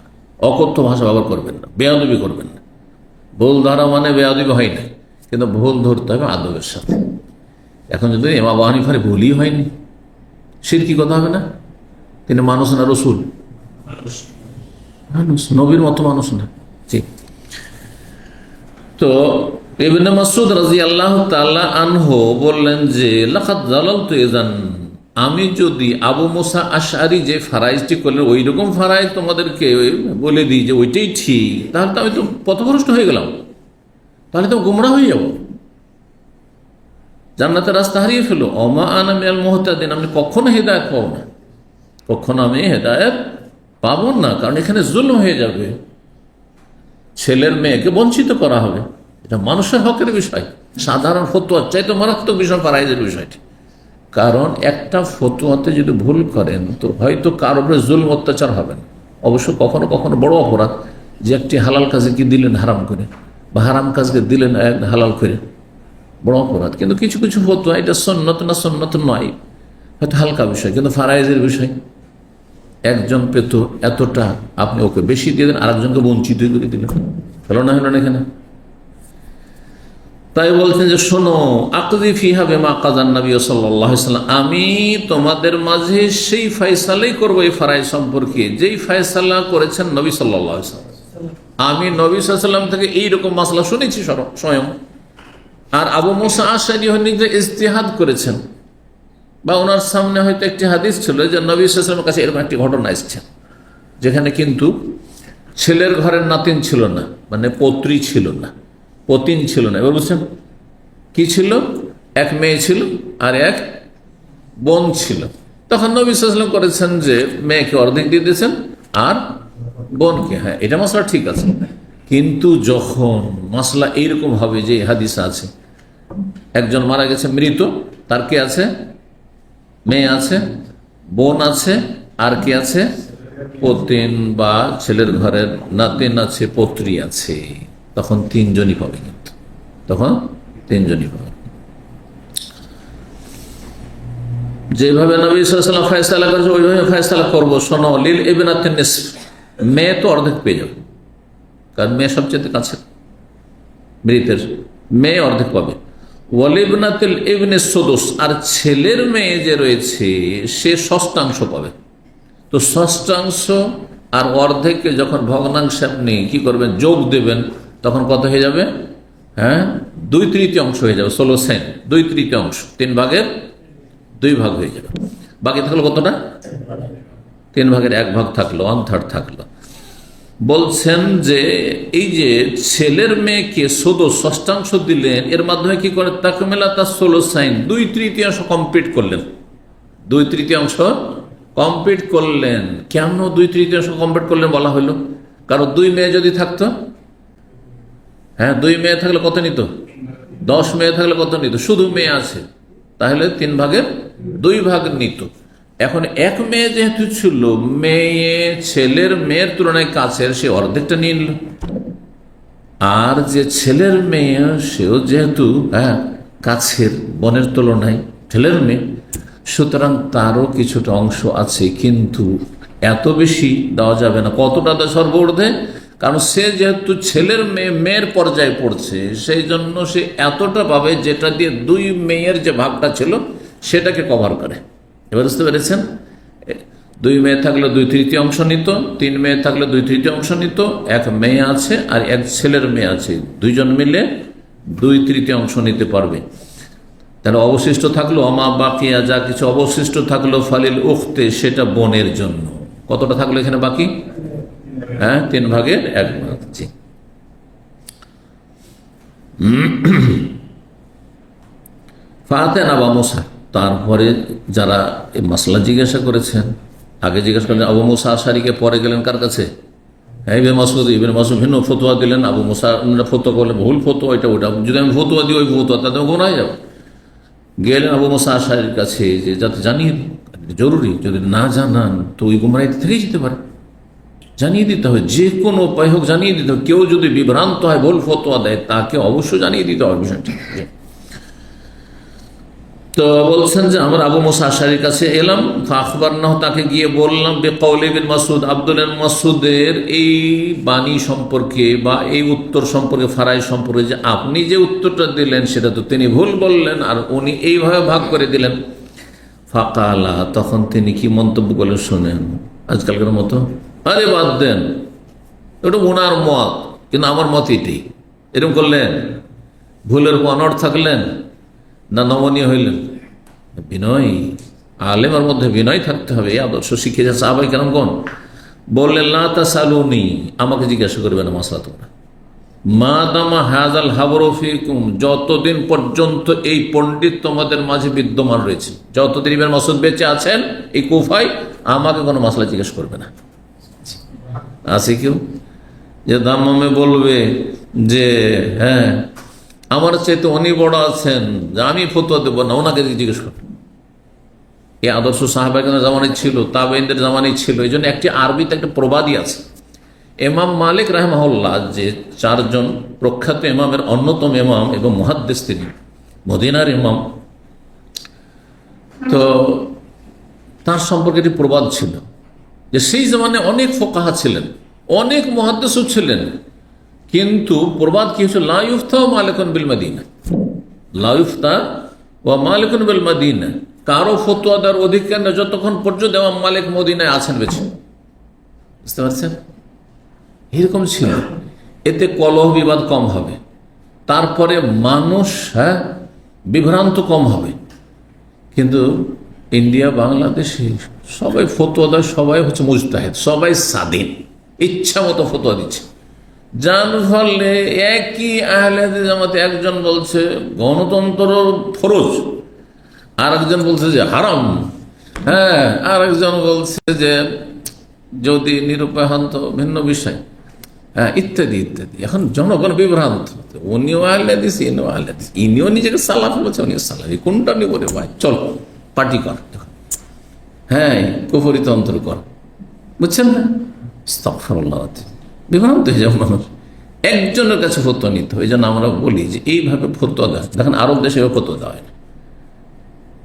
অকথ্য ভাষা ব্যবহার করবেন না, বেয়াদবি করবেন না। ভুল ধরা মানে বেয়াদবি হয় না, কিন্তু ভুল ধরতে হবে আদবের সাথে। এখন যদি ইমাম আবু হানিফার ভুলই হয়নি, শিরকি কথা হবে না? তিনি মানুষ না রসুল, মানুষ, নবীর মতো মানুষ না। জি। তো ইবনে মাসউদ রাদিয়াল্লাহু তাআলা আনহু বললেন যে লাকাদ যালালতু ইযান, আমি যদি আবু মুসা আশআরী যে ফারাইজটি করলেন ওই রকম ফারাইজ তোমাদেরকে বলে দিই যে ওইটাই ঠিক, তাহলে তো আমি তো পথভ্রষ্ট হয়ে গেলাম, তাহলে তো গোমরাহ হয়ে যাব, জান্নাতের রাস্তা হারিয়ে ফেলো। ওমা আনা মিনাল মুহতাদিন, আমি কখনো হেদায়েত পাবো না, কখনো আমি হেদায়েত পাবো না, কারণ এখানে জুলম হয়ে যাবে, ছেলের মেয়েকে বঞ্চিত করা হবে, এটা মানুষের হকের বিষয়। সাধারণ ফতোয়ার চাইতে মারাত্মক বিষয় ফারাইজের বিষয়টি, কারণ একটা ফতোয়াতে যদি ভুল করেন তো হয়তো কার উপরে জুলম অত্যাচার হবে না, অবশ্য কখনো কখনো বড় অপরাধ, যে একটি হালাল কাজে কি দিলেন হারাম করে, বা হারাম কাজকে দিলেন হালাল করে, বড় অপরাধ। কিন্তু কিছু কিছু ফতোয়া এটা সুন্নত না সুন্নত নয়, হয়তো হালকা বিষয়, কিন্তু ফারাইজের বিষয় একজন পেত এতটা, আপনি ওকে বেশি দিয়ে দেন, আরেকজনকে বঞ্চিত করে দিলেন, হলো না, হলো না এখানে। তাই বলছেন যে শোনো, আকদি ফিহা বিমা কাযান নবী সাল্লাল্লাহু আলাইহি ওয়াসাল্লাম, আমি তোমাদের মাঝে সেই ফয়সালাই করব এই ফারাইজ সম্পর্কে যেই ফয়সালা করেছেন নবী সাল্লাল্লাহু আলাইহি ওয়াসাল্লাম। আমি নবী সাল্লাল্লাহু আলাইহি ওয়াসাল্লাম থেকে এইরকম মাসলা শুনেছি স্বয়ং, আর আবু মুসা আশআরী নিজে ইজতিহাদ করেছেন, বা ওনার সামনে হয়তো একটি হাদিস ছিল যে নবী সাল্লাল্লাহু আলাইহি ওয়াসাল্লামের কাছে এরকম একটি ঘটনা এসেছে, যেখানে কিন্তু ছেলের ঘরের নাতিন ছিল না, মানে পৌত্রী ছিল না, পতিন ছিল না। এবার বুঝছেন কি ছিল? এক মেয়ে ছিল আর এক বোন ছিল। তখন নবী সাল্লাল্লাহু আলাইহি ওয়াসাল্লাম করেছেন যে মেয়েকে অর্ধেক দিয়ে দিয়েছেন আর বোনকে, হ্যাঁ এটা মশলা ঠিক আছে। কিন্তু যখন মশলা এইরকম হবে যে হাদিস আছে, একজন মারা গেছে মৃত, তার কে আছে? মেয়ে আছে, বোন আছে, আর কে আছে? পতিন বা ছেলের ঘরের নাতিন আছে, পৌত্রী আছে, তখন তিনজনই পাবে, কিন্তু তখন তিনজনই পাবে। যেভাবে নবী সাল্লাল্লাহু আলাইহি ওয়াসাল্লাম ফয়সালা করেছে ওইভাবে ফয়সালা করবো। শোনো, লিল ইবনাতিন নিসফ, মেয়ে তো অর্ধেক পেয়ে যাবে, কারণ মেয়ে সবচেয়ে কাছে, মৃতের মেয়ে অর্ধেক পাবে। ওয়ালিবনাতিল ইবনে সুদুস, আর ছেলের মেয়ে যে রয়েছে সে ষষ্ঠাংশ পাবে। তো ষষ্ঠাংশ আর অর্ধেককে যখন ভগ্নাংশ আপনি কি করবেন, যোগ দেবেন, তখন কত হয়ে যাবে? হ্যাঁ, 2/3 হয়ে যাবে, 16 সেন্ট, 2/3, 3 ভাগের 2 ভাগ হয়ে যাবে। বাকি থাকলো কতটা? 3 ভাগের 1 ভাগ থাকলো, 1/3 থাকলো। বলছেন যে এই যে ছেলের মেয়েকে শুধু ষষ্ঠাংশ দিলেন, এর মাধ্যমে কি করে তাকমিলা তার 16 সাইন 2/3 কমপ্লিট করলেন। 2/3 কমপ্লিট করলেন। কেন 2/3 কমপ্লিট করলেন বলা হলো? কারণ 2 মেয়ে যদি থাকতো, হ্যাঁ 2 মেয়ে থাকলে কত নিত? 10 মেয়ে থাকলে কত নিত? শুধু মেয়ে আছে তাহলে 3 ভাগের 2 ভাগ নিত। এখন 1 মেয়ে যেহেতু ছিল, মেয়ে ছেলের মেয়ের তুলনায় কাছের, সে অর্ধেকটা নিয়ে নিল। আর যে ছেলের মেয়ে সেও যেহেতু কাছের, বোনের তুলনায় ছেলের মেয়ে, সুতরাং তারও কিছুটা অংশ আছে, কিন্তু এত বেশি দেওয়া যাবে না। কতটা দেয় সর্বর্ধে? কারণ সে যেহেতু ছেলের মেয়ের পর্যায়ে পড়ছে, সেই জন্য সে এতটা পাবে যেটা দিয়ে 2 মেয়ের যে ভাগটা ছিল সেটাকে কভার করে। এবার বুঝতে পেরেছেন? 2 মেয়ে থাকলে 2/3 অংশ নিত, 3 মেয়ে থাকলে 2/3 অংশ নিত, 1 মেয়ে আছে আর 1 ছেলের মেয়ে আছে, 2 জন মিলে 2/3 অংশ নিতে পারবে। তাহলে অবশিষ্ট থাকলো আমা বাকিয়া, যা কিছু অবশিষ্ট থাকলো ফালিল উখতে, সেটা বোনের জন্য। কতটা থাকলো এখানে বাকি? 3 ভাগের 1 ভাগ। জি। ফাতেন আবু মুসা, তারপরে যারা এই মাসলা জিজ্ঞাসা করেছেন, আগে জিজ্ঞাসা করলেন আবু মুসা আশারীকে, পরে গেলেন কার কাছে? ইবনে মাসউদ। ইবনে মাসউদ ভিন্ন ফতোয়া দিলেন, আবু মুসা ফতোয়া করলেন ভুল ফতোয়া, এটা ওইটা, যদি আমি ফতোয়া দিই ওই ফতোয়া তাতে গুনাহ হয়ে যাবে। গেলেন আবু মুসা আশারীর কাছে, যে যাতে জানিয়ে জরুরি, যদি না জানান তো ওই গুমরাহিতে থেকেই যেতে পারে, জানিয়ে দিতে হবে, যে কোনো উপায় হোক জানিয়ে দিতে হবে। কেউ যদি বিভ্রান্ত হয়, ভুল ফতোয়া দেয়, তাকে অবশ্যই জানিয়ে দিতে হবে বিষয়টি। তো বলছেন যে আমরা আবু মুসা আশারীর কাছে এলাম, আখবারনাহু, তাকে গিয়ে বললাম, বিকওলি বিন মাসউদ, আব্দুল্লাহ মাসউদের এই বাণী সম্পর্কে বা এই উত্তর সম্পর্কে, ফারাই সম্পর্কে, যে আপনি যে উত্তরটা দিলেন সেটা তো তিনি ভুল বললেন আর উনি এইভাবে ভাগ করে দিলেন। ফাকালা, তখন তিনি কি মন্তব্য করলেন শোনেন, আজকালকার মতো, আরে বাদ দেন, ওটা ওনার মত, কিন্তু আমার মত এটাই। এরকম করলেন, ভুলের অনড় থাকলেন না নমনীয় হইলেন? বিনয়, আলেমের মধ্যে বিনয় থাকতে হবে, এই আদর্শ শিখেছে সাহাবায়ে কেরামগণ। বললেন লা তাসালুনি, আমাকে জিজ্ঞাসা করবে না মাসলা তোমরা, মা দামা হাযাল হাবরু ফীকুম, যতদিন পর্যন্ত এই পণ্ডিত তোমাদের মাঝে বিদ্যমান রয়েছে, যতদিন ইবনে মাসউদ বেঁচে আছেন এই কুফায়, আমাকে কোনো মাসলা জিজ্ঞাসা করবে না। আছে কেউ যে দাম্মামে বলবে যে হ্যাঁ আমার চাইতে উনি বড় আছেন, যে আমি ফতোয়া দেবো না, ওনাকে জিজ্ঞেস করবেন? এই আদর্শ সাহাবায়ে জামানায় ছিল, তাবেঈনদের জামানায় ছিল। এই জন্য একটি আরবিতে একটা প্রবাদই আছে, ইমাম মালিক রাহিমাহুল্লাহ, যে 4 জন প্রখ্যাত ইমামের অন্যতম ইমাম এবং মুহাদ্দিস, তিনি মদিনার ইমাম, তো তার সম্পর্কে একটি প্রবাদ ছিল যে সেই জামানায় অনেক ফোকাহা ছিলেন, অনেক মুহাদ্দিসও ছিলেন, কিন্তু প্রবাদ কি হচ্ছে, লা ইউফতা ওয়া মালিকুন বিল মাদিনা, লা ইউফতা ওয়া মালিকুন বিল মাদিনা, কারো ফতোয়া দেওয়ার অধিকার নেই যতক্ষণ পর্যন্ত ইমাম মালিক মদিনায় আছেন বেঁচে। বুঝতে পারছেন? এরকম ছিল। এতে কলহ বিবাদ কম হবে, তারপরে মানুষ বিভ্রান্ত কম হবে। কিন্তু ইন্ডিয়া, বাংলাদেশে সবাই ফতোয়া দেয়, সবাই হচ্ছে মুজতাহিদ, সবাই স্বাধীন, ইচ্ছা মতো ফতোয়া দিচ্ছে। যার ফলে একই আহলে হাদিস জামাতে একজন বলছে গণতন্ত্র ফরজ, আর একজন বলছে যে হারাম, আর একজন বলছে যে যদি নিরুপায় হন তো ভিন্ন বিষয়, ইত্যাদি ইত্যাদি। এখন জনগণ বিভ্রান্ত, উনিও আহলে হাদিস, ইনিও আহলে হাদিস, ইনিও নিজেকে সালাফি বলছে, উনিও সালাফি, কোনটা নিব রে ভাই, চল পার্টি কর, কুফরি তন্ত্র কর, বুঝছেন না? আস্তাগফিরুল্লাহ, বিভ্রান্ত হয়ে যাবে মানুষ। একজনের কাছে ফতোয়া নিতে হয়। এই জন্য আমরা বলি যে এইভাবে ফতোয়া দেয়, দেখেন আরব দেশে ফতোয়া দেওয়া হয় না।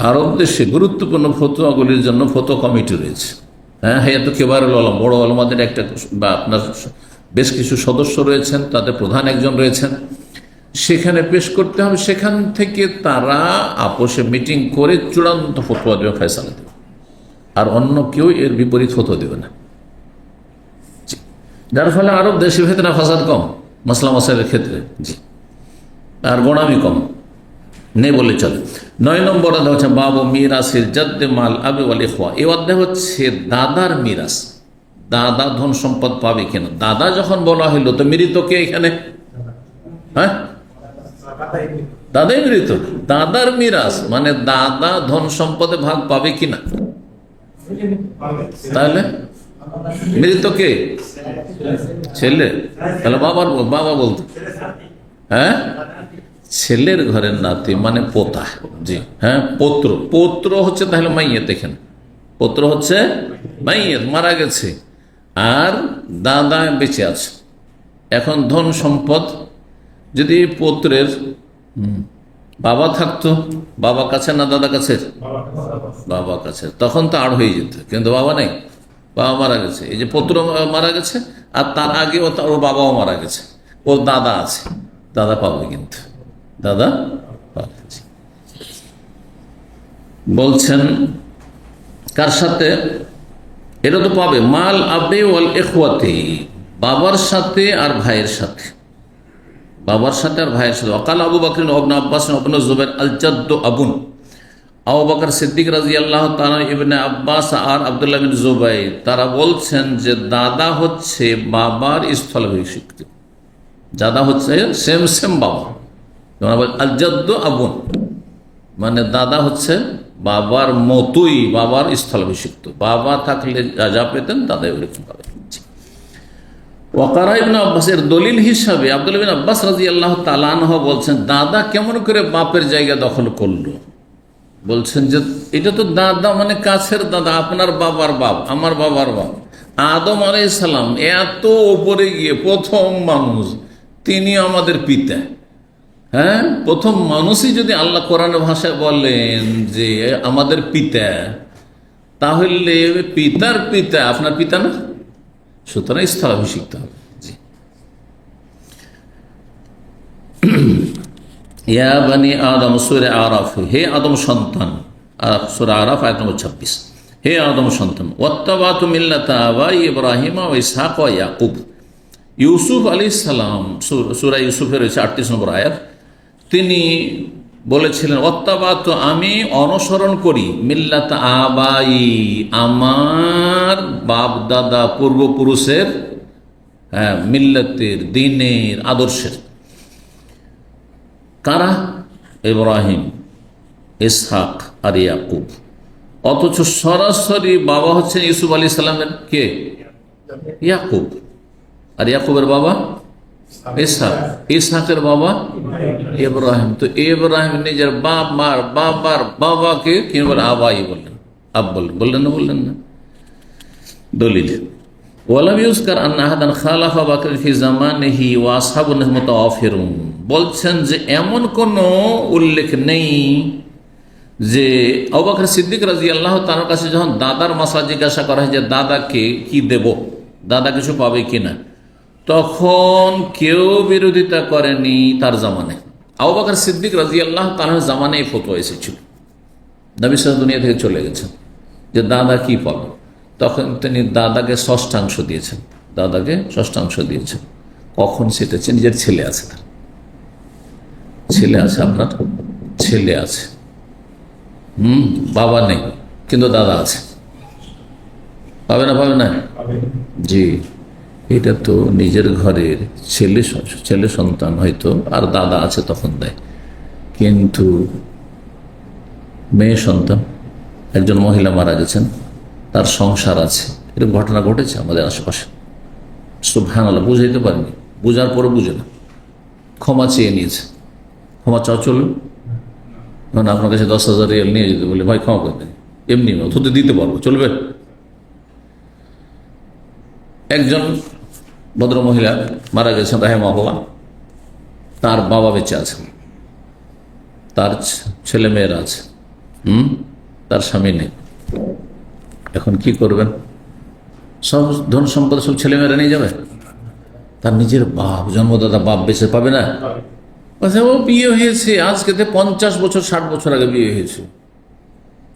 আরব দেশে গুরুত্বপূর্ণ ফতোয়াগুলির জন্য ফতোয়া কমিটি রয়েছে। হায়াতুল কিবারুল উলামা, বড় উলামাদের একটা বা আপনার বেশ কিছু সদস্য রয়েছেন, তাদের প্রধান একজন রয়েছেন, সেখানে পেশ করতে হবে। সেখান থেকে তারা আপোষে মিটিং করে চূড়ান্ত ফতোয়া দেবে, ফয়সালা দেবে, আর অন্য কেউ এর বিপরীত ফতোয়া দেবে না। যার ফলে আরব দেশের ভেতরে ফাসাদ কম, মাসলা মাসাইলের ক্ষেত্রে, জি, আর গোড়ামি কম। নেই বলে চলে। 9 নম্বর অধ্যায় হচ্ছে বাবু মিরাসিল জাদ্দে মাল আবি ওয়াল ইখওয়া। এই অধ্যায় হচ্ছে দাদার মিরাস, দাদা ধন সম্পদ পাবে কিনা। দাদা যখন বলা হইলো তো মৃত কে এখানে? হ্যাঁ, দাদাই মৃত। দাদার মিরাস মানে দাদা ধন সম্পদে ভাগ পাবে কিনা। তাহলে মৃত কে? ছেলে। তাহলে বাবা বলতো হ্যাঁ, ছেলের ঘরের নাতি মানে পোতা। জি হ্যাঁ, পৌত্র হচ্ছে তাহলে মাইয়েত। দেখেন, পৌত্র হচ্ছে মাইয়েত, মারা গেছে, আর দাদা বেঁচে আছে। এখন ধন সম্পদ যদি পৌত্রের বাবা থাকতো, বাবা কাছে না দাদা কাছে? বাবা কাছে, তখন তো আড় হয়ে যেত, কিন্তু বাবা নেই, বাবা মারা গেছে। এই যে পুত্র মারা গেছে, আর তার আগে ওর বাবাও মারা গেছে, ওর দাদা আছে, দাদা পাবে, কিন্তু দাদা পাবে। বলছেন কার সাথে? এটা তো পাবে মাল আবে ওয়াল ইখওয়াতি, বাবার সাথে আর ভাইয়ের সাথে, বাবার সাথে আর ভাইয়ের সাথে। ওয়াকাল আবু বকর ইবনে আব্বাস ইবনে জুবাইর আল জাদ্দ আবুন। আবু বকর সিদ্দিক রাদিয়াল্লাহু তাআলা, ইবনে আব্বাস আর আব্দুল্লাহ বিন জুবাইর তারা বলছেন যে দাদা হচ্ছে বাবার স্থলাভিষিক্ত, দাদা হচ্ছে সেম বাবা। আল জাদ্দ আবুন মানে দাদা হচ্ছে বাবার মতোই, বাবার স্থলাভিষিক্ত। বাবা থাকলে যা পেতেন দাদা ওরকম পাবে। ওয়াকারা ইবনে আব্বাসের দলিল হিসাবে আব্দুল্লাহ বিন আব্বাস রাদিয়াল্লাহু তাআলা আনহু বলছেন দাদা কেমন করে বাপের জায়গা দখল করলো। বলছেন যে এটা তো দাদা মানে কাছের দাদা, আপনার বাবার বাপ, আমার বাবার বাপ। আদম আলাইহিস সালাম এত উপরে গিয়ে প্রথম মানুষ, তিনি আমাদের পিতা। হ্যাঁ, প্রথম মানুষই যদি আল্লাহ কোরআনের ভাষায় বলেন যে আমাদের পিতা, তাহলে পিতার পিতা আপনার পিতা না? সুতরাং স্থলাভিষিক্ত হবে। ইয়া বানি আদম, সূরা আরাফ, হে আদম সন্তান, সূরা আরাফ আয়াত নম্বর 26, হে আদম সন্তান, ওয়াত্তাবাতু মিল্লাতা আবাই ইব্রাহিম ওয়া ইসহাক ওয়া ইয়াকুব। ইউসুফ আলাইহিস সালাম, সূরা ইউসুফের রয়েছে 38 নম্বর আয়াত, তিনি বলেছিলেন ওয়াত্তাবাতু, আমি অনুসরণ করি, মিল্লাতা আবাই, আমার বাপ দাদা পূর্বপুরুষের মিল্লাতের, দ্বীনের, আদর্শের। কারা? ইব্রাহিম, ইসহাক আর ইয়াকুব। অথচ সরাসরি বাবা হচ্ছেন ইউসুফ আলাইহিস সালামের কে? ইয়াকুব। আর ইয়াকুবের বাবা ইসহাক, ইসহাকের বাবা ইব্রাহিম। তো ইব্রাহিম নিজের বাবার বাবাকে কি বলে? আবাই বললেন, আব বললেন না? বললেন না। দলিল ওয়ালাম ইউজকার আন্না আহাদান খালাফা বকর ফি জামানিহি ওয়া আসহাবুহু মুতাওয়াফিরুন। বলছেন যে এমন কোন উল্লেখ নেই যে আবু বকর সিদ্দিক রাদিয়াল্লাহু তাআলার কাছে যখন দাদার মাসলা জিজ্ঞাসা করা হয় যে দাদাকে কি দেব, দাদা কিছু পাবে কিনা, তখন কেউ বিরোধিতা করেনি তার জামানে। আবু বকর সিদ্দিক রাদিয়াল্লাহু তাআলার জামানে এই ফতোয়া এসেছিল, নবী সাল্লাল্লাহু দুনিয়া থেকে চলে গেছেন, যে দাদা কি পাবে। তখন তিনি দাদাকে ষষ্ঠাংশ দিয়েছেন, দাদাকে ষষ্ঠাংশ দিয়েছেন। কখন সেটা? নিজের ছেলে আছে, তার ছেলে আছে, আপনার ছেলে আছে, বাবা নেই কিন্তু দাদা আছে, পাবে না? পাবে না? জি, এটা তো নিজের ঘরের ছেলে সন্তান হয়তো আর দাদা আছে তখন দেয়, কিন্তু মেয়ে সন্তান, একজন মহিলা মারা গেছেন, তার সংসার আছে, এরকম ঘটনা ঘটেছে আমাদের আশেপাশে। সুবহানাল্লাহ, বুঝাইতে পারেনি, বুঝার পরে বুঝে না, ক্ষমা চেয়ে নিয়েছে। ক্ষমা চাও চলুন, মানে আপনার কাছে 10,000 রিয়াল নিয়ে যেতে বলে ভাই ক্ষমা করে দেন, এমনি অথচ দিতে পারবো, চলবে? একজন ভদ্র মহিলা মারা গেছেন রাহিমাহুল্লাহ, তার বাবা বেঁচে আছেন, তার ছেলে মেয়েরা আছে, তার স্বামী নেই। এখন কি করবেন? সব ধন সম্পদ সব ছেলেমেয়েরা নিয়ে যাবে? তার নিজের বাপ, জন্মদাতা বাপ বেঁচে পাবে না? ও বিয়ে হয়েছে আজকে 50 বছর 60 বছর আগে বিয়ে হয়েছে,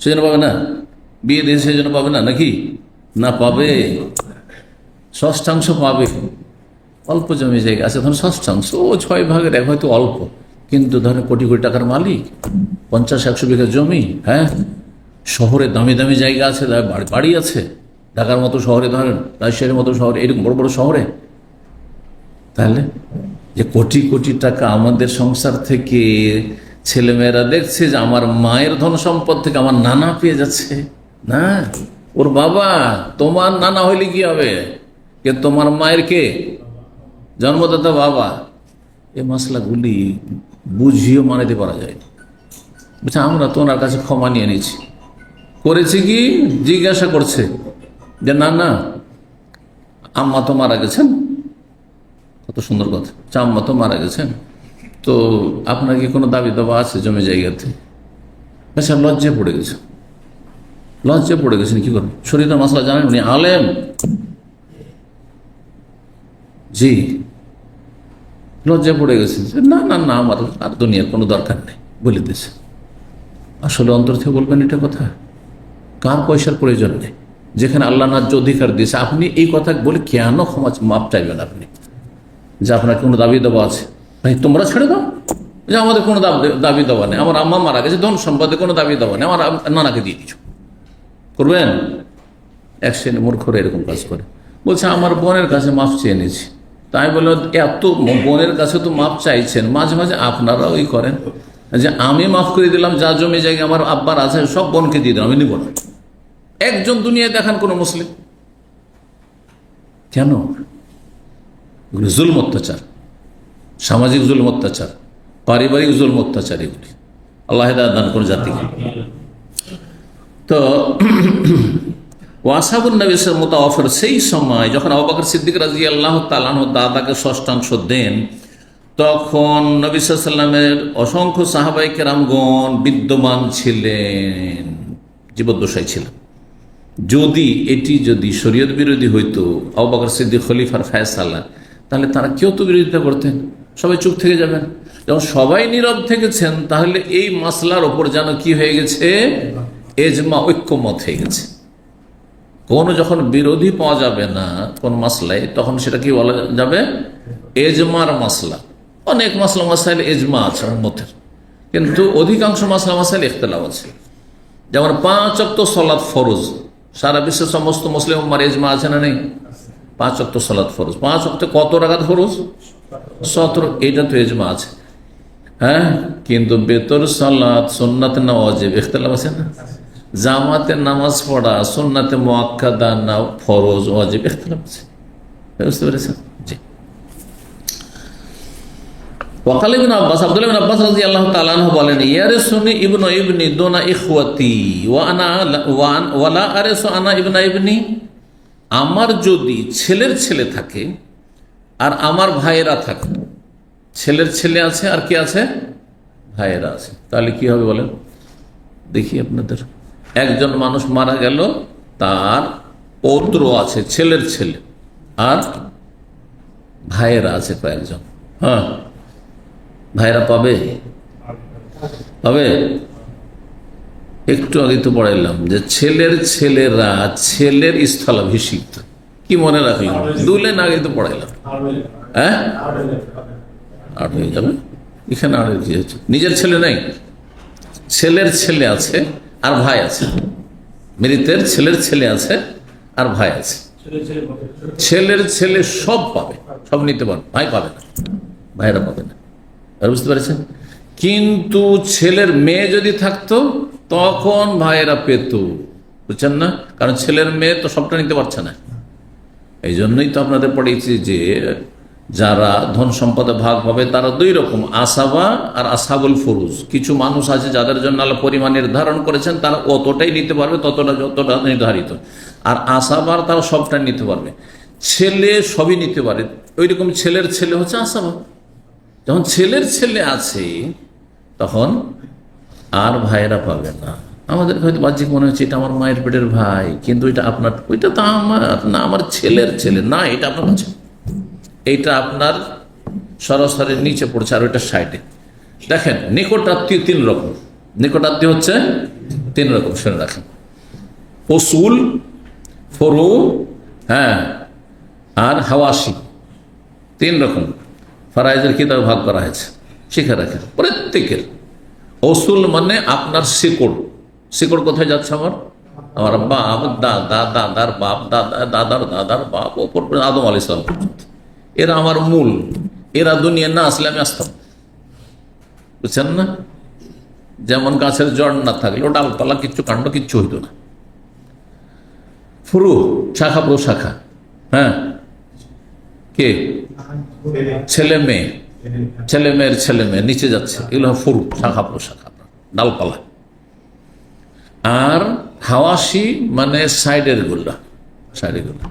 সেজন্য পাবে না? বিয়ে দিয়েছে সেজন্য পাবে না নাকি? না, পাবে, ষষ্ঠাংশ পাবে। অল্প জমি জায়গা আছে, তখন ষষ্ঠাংশ, ও 6 ভাগের 1 হয়তো অল্প, কিন্তু ধরেন কোটি কোটি টাকার মালিক, 50-100 বিঘা জমি, হ্যাঁ, শহরে দামি দামি জায়গা আছে, বাড়ি আছে, ঢাকার মতো শহরে, ধরেন রাজশাহীর মতো শহরে, এরকম বড় বড় শহরে। তাহলে যে কোটি কোটি টাকা আমাদের সংসার থেকে ছেলেমেয়েরা দেখছে যে আমার মায়ের ধন সম্পদ থেকে আমার নানা পেয়ে যাচ্ছে, না ওর বাবা, তোমার নানা হইলে কি হবে, কে তোমার মায়ের কে জন্মদাতা বাবা। এই মশলাগুলি বুঝিয়েও মানাতে পারা যায়। বুঝছে, আমরা তো ওনার কাছে ক্ষমা নিয়ে নিয়েছি। করেছি কি, জিজ্ঞাসা করছে যে না না আম্মা তো মারা গেছেন, কত সুন্দর কথা, আম্মা তো মারা গেছেন, তো আপনার কি কোনো দাবি দাবা আছে জমি জায়গাতে? আচ্ছা, লজ্জায় পড়ে গেছে, লজ্জায় পড়ে গেছেন, কি করবেন? শরীরের মশলা জানেন উনি আলেম, জি, লজ্জায় পড়ে গেছে, না না না আমার আর দুনিয়ার কোনো দরকার নেই বলে দিয়েছে। আসলে অন্তর থেকে বলবেন এটা কথা? কার পয়সার প্রয়োজন নেই, যেখানে আল্লাহ ন্যায্য অধিকার দিয়েছে। আপনি এই কথা বলে কেন ক্ষমা মাপ চাইবেন আপনি, যে আপনার কোনো দাবি দেওয়া আছে? ভাই তোমরা ছেড়ে দাও, যে আমাদের কোনো দাবি দেওয়া নেই, আমার আম্মা মারা গেছে, ধন সম্পদে কোনো দাবি দেওয়া নেই, আমার নানাকে দিয়ে দিচ্ছ, করবেন? এক শ্রেণী মূর্খরা এরকম কাজ করে। বলছে আমার বোনের কাছে মাফ চেয়ে নিয়েছি, তাই বলে এত বোনের কাছে তো মাপ চাইছেন, মাঝে মাঝে আপনারাও ওই করেন যে আমি মাফ করে দিলাম, যা জমি জায়গা আমার আব্বার আছে সব বোনকে দিয়ে দিলাম, আমি নিব না। একজন দুনিয়ায় দেখান কোন মুসলিম, কেন? জুলম অত্যাচার, সামাজিক জুলম অত্যাচার, পারিবারিক জুলম অত্যাচার, এগুলি আল্লাহ হেদায়েত দান করুন জাতিকে। তো ওয়াসাবুন নবী মুতাওয়াফির, সেই সময় যখন আবু বকর সিদ্দিক রাদিয়াল্লাহু তাআলা আনহু দাদাকে ষষ্ঠাংশ দেন, তখন নবী সাল্লাল্লাহু আলাইহি ওয়াসাল্লামের অসংখ্য সাহাবায়ে কেরামগণ বিদ্যমান ছিলেন, জীবদ্দশায় ছিলেন। যদি শরীয়ত বিরোধী হইতো, আবু বকর সিদ্দিক খলিফার ফায়সালা, তাহলে তারা কেউ তো বিরোধিতা করতেন, সবাই চুপ থেকে যাবেন। যখন সবাই নীরব থেকেছেন, তাহলে এই মাসলার ওপর যেন কি হয়ে গেছে, এজমা, ঐক্যমত হয়ে গেছে। যখন বিরোধী পাওয়া যাবে না কোন মাসলায়, তখন সেটা কি বলা যাবে, এজমার মাসলা। অনেক মাসলা মাসাইল এজমা আছে উম্মতের, কিন্তু অধিকাংশ মাসলা মাসাইল ইখতিলাফ আছে। যেমন 5 ওয়াক্ত সালাত ফরজ, সারা বিশ্বের সমস্ত মুসলিম উম্মার এজমা আছে না নেই? 5 ওয়াক্ত সালাত ফরজ, 5 ওয়াক্তে কত রাকাত ফরজ? 17, এটা তো এজমা আছে। হ্যাঁ, কিন্তু বেতর সালাত, সুন্নাতে না ওয়াজিব, ইখতিলাফ আছে না? জামাতে নামাজ পড়া, সুন্নাতে মুআক্কাদা না ফরজ ওয়াজিব, ইখতিলাফ আছে। বুঝতে পেরেছেন? জি। ওয়াকাল ইবনে আব্বাস, আব্দুল্লাহ ইবনে আব্বাস রাদিয়াল্লাহু তাআলা আনহু বলেন, ইয়ারিসুনি ইবনু ইবনি দুনা ইখওয়াতি ওয়া লা আরিসু আনা ইবনা ইবনি, আমার যদি ছেলের ছেলে থাকে আর আমার ভাইয়েরা থাকে, ছেলের ছেলে আছে আর কি আছে, ভাইয়েরা আছে, তাহলে কি হবে বলেন দেখি আপনাদের। একজন মানুষ মারা গেল, তার পৌত্র আছে, ছেলের ছেলে, আর ভাইয়েরা আছে কয়েকজন, হ্যাঁ, ভাইরা পাবে? একটু আগে তো পড়াইলাম যে ছেলের ছেলেরা ছেলের স্থলাভিষিক্ত, কি মনে রাখলাম? 2 লাইন আগে তো পড়াইলাম। হ্যাঁ, 8 হয়ে যাবে এখানে। আর নিজের ছেলে নাই, ছেলের ছেলে আছে আর ভাই আছে, মৃতের ছেলের ছেলে আছে আর ভাই আছে। ছেলের ছেলে সব পাবে, সব নিতে পারবে, ভাই পাবে না, ভাইরা পাবে না। বুঝতে পেরেছেন? কিন্তু ছেলের মেয়ে যদি থাকতো তখন ভাইয়েরা পেত, বুঝছেন না? কারণ ছেলের মেয়ে তো সবটা নিতে পারছে না। এই জন্যই তো আপনাদের পড়েছি যে যারা ধন সম্পদে ভাগ পাবে তারা 2 রকম, আসাবা আর আসাবুল ফুরুজ। কিছু মানুষ আছে যাদের জন্য আল্লাহ পরিমাণ নির্ধারণ করেছেন, তারা অতটাই নিতে পারবে, ততটা যতটা নির্ধারিত। আর আসাবার তারা সবটা নিতে পারবে, ছেলে সবই নিতে পারে। ওই রকম ছেলের ছেলে হচ্ছে আসাবা। যখন ছেলের ছেলে আছে তখন আর ভাইয়েরা পাবে না। আমাদের হয়তো বাহ্যিক মনে হচ্ছে এটা আমার মায়ের পেটের ভাই, কিন্তু এটা আপনার, ওইটা তো আমার না, আমার ছেলের ছেলে না, এটা আপনার কাছে, এইটা আপনার সরাসরি নিচে পড়ছে, আর ওইটা সাইডে। দেখেন, নিকটাত্মীয় 3 রকম, নিকটাত্মীয় হচ্ছে 3 রকম, শুনে রাখেন। উসুল, ফরু, হ্যাঁ, আর হাওয়াসি, 3 রকম। ফারাইজের কিতাব ভাগ করা হয়েছে। শিখে রাখেন প্রত্যেকের। অসুল মানে আপনার শিকড়। শিকড় কোথায় যাচ্ছে? আমার বাপ, দাদা, দাদার বাপ, দাদা, দাদার দাদার বাপ, ওপর আদম আলাইহিস সালাম পর্যন্ত। এরা আমার মূল। এরা দুনিয়া না আসলে আমি আসতাম। বুঝছেন না? যেমন গাছের জড় না থাকলে ও ডালপালা কিচ্ছু কাণ্ড কিচ্ছু হইতো না। ফুরু, শাখা প্রশাখা, হ্যাঁ, কে? ছেলে মেয়ে, ছেলে মেয়ের ছেলে মেয়ে নিচে যাচ্ছে, এগুলো ফুরু, শাখা প্রশাখা, ডালপালা। আর হাওয়াসি মানে সাইডের গুলো, সাইডের গুলো।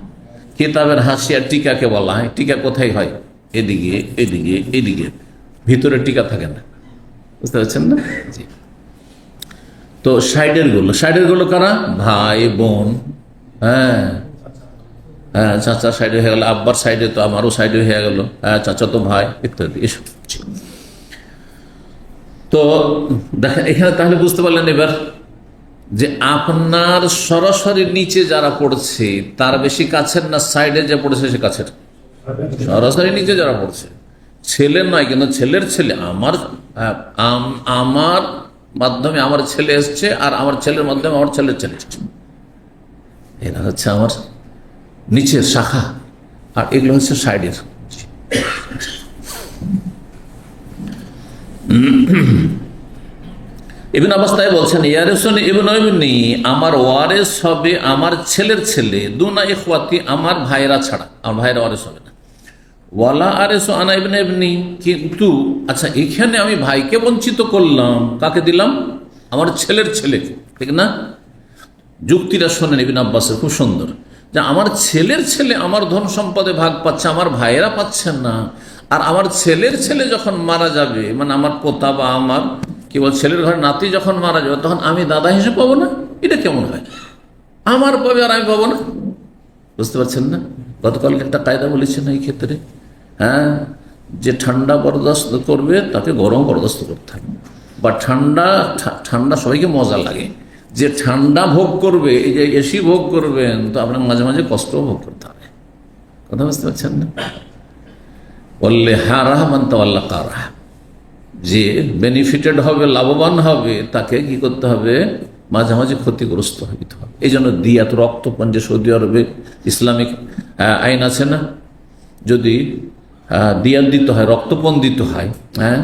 কিতাবের হাসিয়া টিকাকে বলা হয়। টিকা কোথায় হয়? এদিকে, এদিকে, এদিকে, ভিতরে টিকা থাকে না। বুঝতে পারছেন না? জি। তো সাইডের গুলো, সাইডের গুলো কারা? ভাই বোন, হ্যাঁ হ্যাঁ, চাচা সাইডে হয়ে গেল, আব্বার সাইডে তো আমারও সাইডে হয়ে গেল, হ্যাঁ, চাচা তো ভাই, ইত্যাদি এসব। তো দেখেন এখানে তাহলে বুঝতে পারলেন এবার যে আপনার সরাসরি নিচে যারা পড়ছে তার বেশি কাছের না সাইডে যে পড়েছে সে কাছের? সরাসরি নিচে যারা পড়ছে, ছেলে নয়, কিন্তু ছেলের ছেলে। আমার মাধ্যমে আমার ছেলে এসছে, আর আমার ছেলের মাধ্যমে আমার ছেলের ছেলে এসছে। এরা হচ্ছে আমার নিচের শাখা, আর এগুলো হচ্ছে সাইডের। ইবনে আব্বাস তাই বলছেন, ইয়ারিসুনি ইবনু ইবনি, আমার ওয়ারিস হবে আমার ছেলের ছেলে, দুনা ইখওয়াতি, আমার ভাইরা ছাড়া, আমার ভাইরা ওয়ারিস হবে না। ওয়ালা আরিসু আনা ইবনে ইবনি, কিন্তু আচ্ছা এখানে আমি ভাইকে বঞ্চিত করলাম, কাকে দিলাম? আমার ছেলের ছেলেকে, ঠিক না? যুক্তিটা শোনেন ইবনে আব্বাসের, খুব সুন্দর, যে আমার ছেলের ছেলে আমার ধন সম্পদে ভাগ পাচ্ছে, আমার ভাইয়েরা পাচ্ছেন না। আর আমার ছেলের ছেলে যখন মারা যাবে, মানে আমার পোতা বা আমার কি বল ছেলের ঘরে নাতি যখন মারা যাবে, তখন আমি দাদা হিসেবে পাবো না? এটা কেমন হয়? আমার পাবে আর আমি পাবো না? বুঝতে পারছেন না? গতকালকে একটা কায়দা বলেছেন এই ক্ষেত্রে, হ্যাঁ, যে ঠান্ডা বরদাস্ত করবে তাকে গরম বরদাস্ত করতে হবে, বা ঠান্ডা সবাইকে মজা লাগে। যে ঠান্ডা ভোগ করবে, এই যে এসি ভোগ করবেন, তো আপনার মাঝে মাঝে কষ্ট ভোগ করতে হবে। কথা বুঝতে পারছেন না? বললে হারাহ মানতে আল্লাহ কারাহ, যে বেনিফিটেড হবে, লাভবান হবে, তাকে কি করতে হবে? মাঝে মাঝে ক্ষতিগ্রস্ত হইতে হবে। এই জন্য দিয়াত, রক্তপণ, যে সৌদি আরবে ইসলামিক আইন আছে না, যদি দিয়াত দিতে হয়, রক্তপণ দিতে হয়, হ্যাঁ,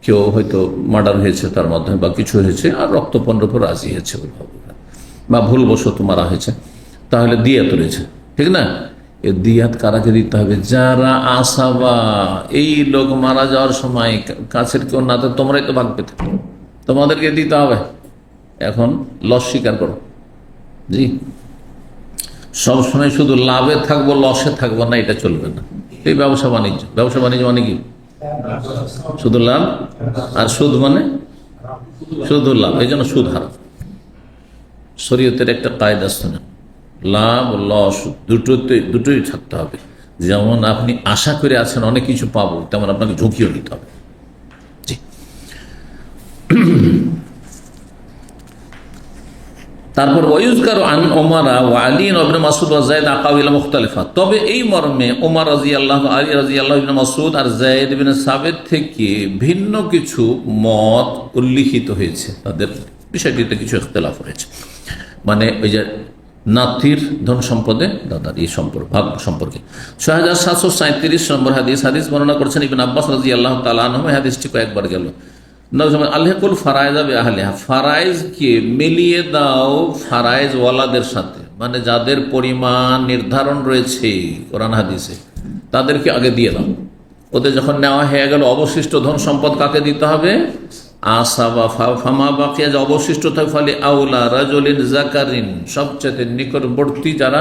কেউ হয়তো মার্ডার হয়েছে তার মাধ্যমে বা কিছু হয়েছে, আর রক্তপণের উপর রাজি হয়েছে বা ভুলবশত মারা হয়েছে, তাহলে দিয়াত রয়েছে, ঠিক না? এ দিয়াত কারাকে দিতে হবে? যারা আসাবা, এই লোক মারা যাওয়ার সময় কাছের কেউ না, তো তোমরাই তো ভাগ পেতে, তোমাদেরকে দিতে হবে। এখন লস স্বীকার করো। জি, সবসময় শুধু লাভে থাকবো, লসে থাকবো না, এটা চলবে না। এই ব্যবসা বাণিজ্য, ব্যবসা বাণিজ্য মানে কি? শুধু লাভ, আর সুদ মানে শুধু লাভ, এই জন্য সুদ হারাম। শরীয়তের একটা কায়দা শুনে, লাভ লস দুটোই থাকতে হবে। যেমন আপনি আশা করে আছেন অনেক কিছু পাবো, তেমন আপনাকে ঝুঁকিও নিতে হবে। জি। তারপর ওয়ায়ুজকার আন ওমারা ওয়া আলী ইবনে মাসউদ ওয়া যায়েদ আকাওয়াইল মুখতালিফা, তবে এই মর্মে ওমর রাদিয়াল্লাহু, আলী রাদিয়াল্লাহু, ইবনে মাসউদ আর যায়েদ ইবনে সাবিত থেকে ভিন্ন কিছু মত উল্লিখিত হয়েছে। তাদের বিষয়টিতে কিছু ইখতিলাফ হয়েছে, মানে ওই যে নাতির ধন সম্পদে দাদার এই সম্পর্ক, ভাগ সম্পর্কে। 6737 নম্বর হাদিস বর্ণনা করেছেন ইবনে আব্বাস রাদিয়াল্লাহু তাআলা আনহু। হাদিসটি কয়েকবার গেল। আল্লাহুল ফারাইজ আহলিহা, ফারাইজকে মিলিয়ে দাও ফারাইজ ওয়ালাদের সাথে, মানে যাদের পরিমাণ নির্ধারণ রয়েছে কোরআন হাদিসে, তাদেরকে আগে দিয়ে দাও। ওদের যখন নেওয়া হয়ে গেল, অবশিষ্ট ধন সম্পদ কাকে দিতে হবে? আসাবা ফামা বাকিয়া, যে অবশিষ্ট থাকে, ফালি আউলা রাজুলিন জাকারিন, সবচেয়ে নিকটবর্তী যারা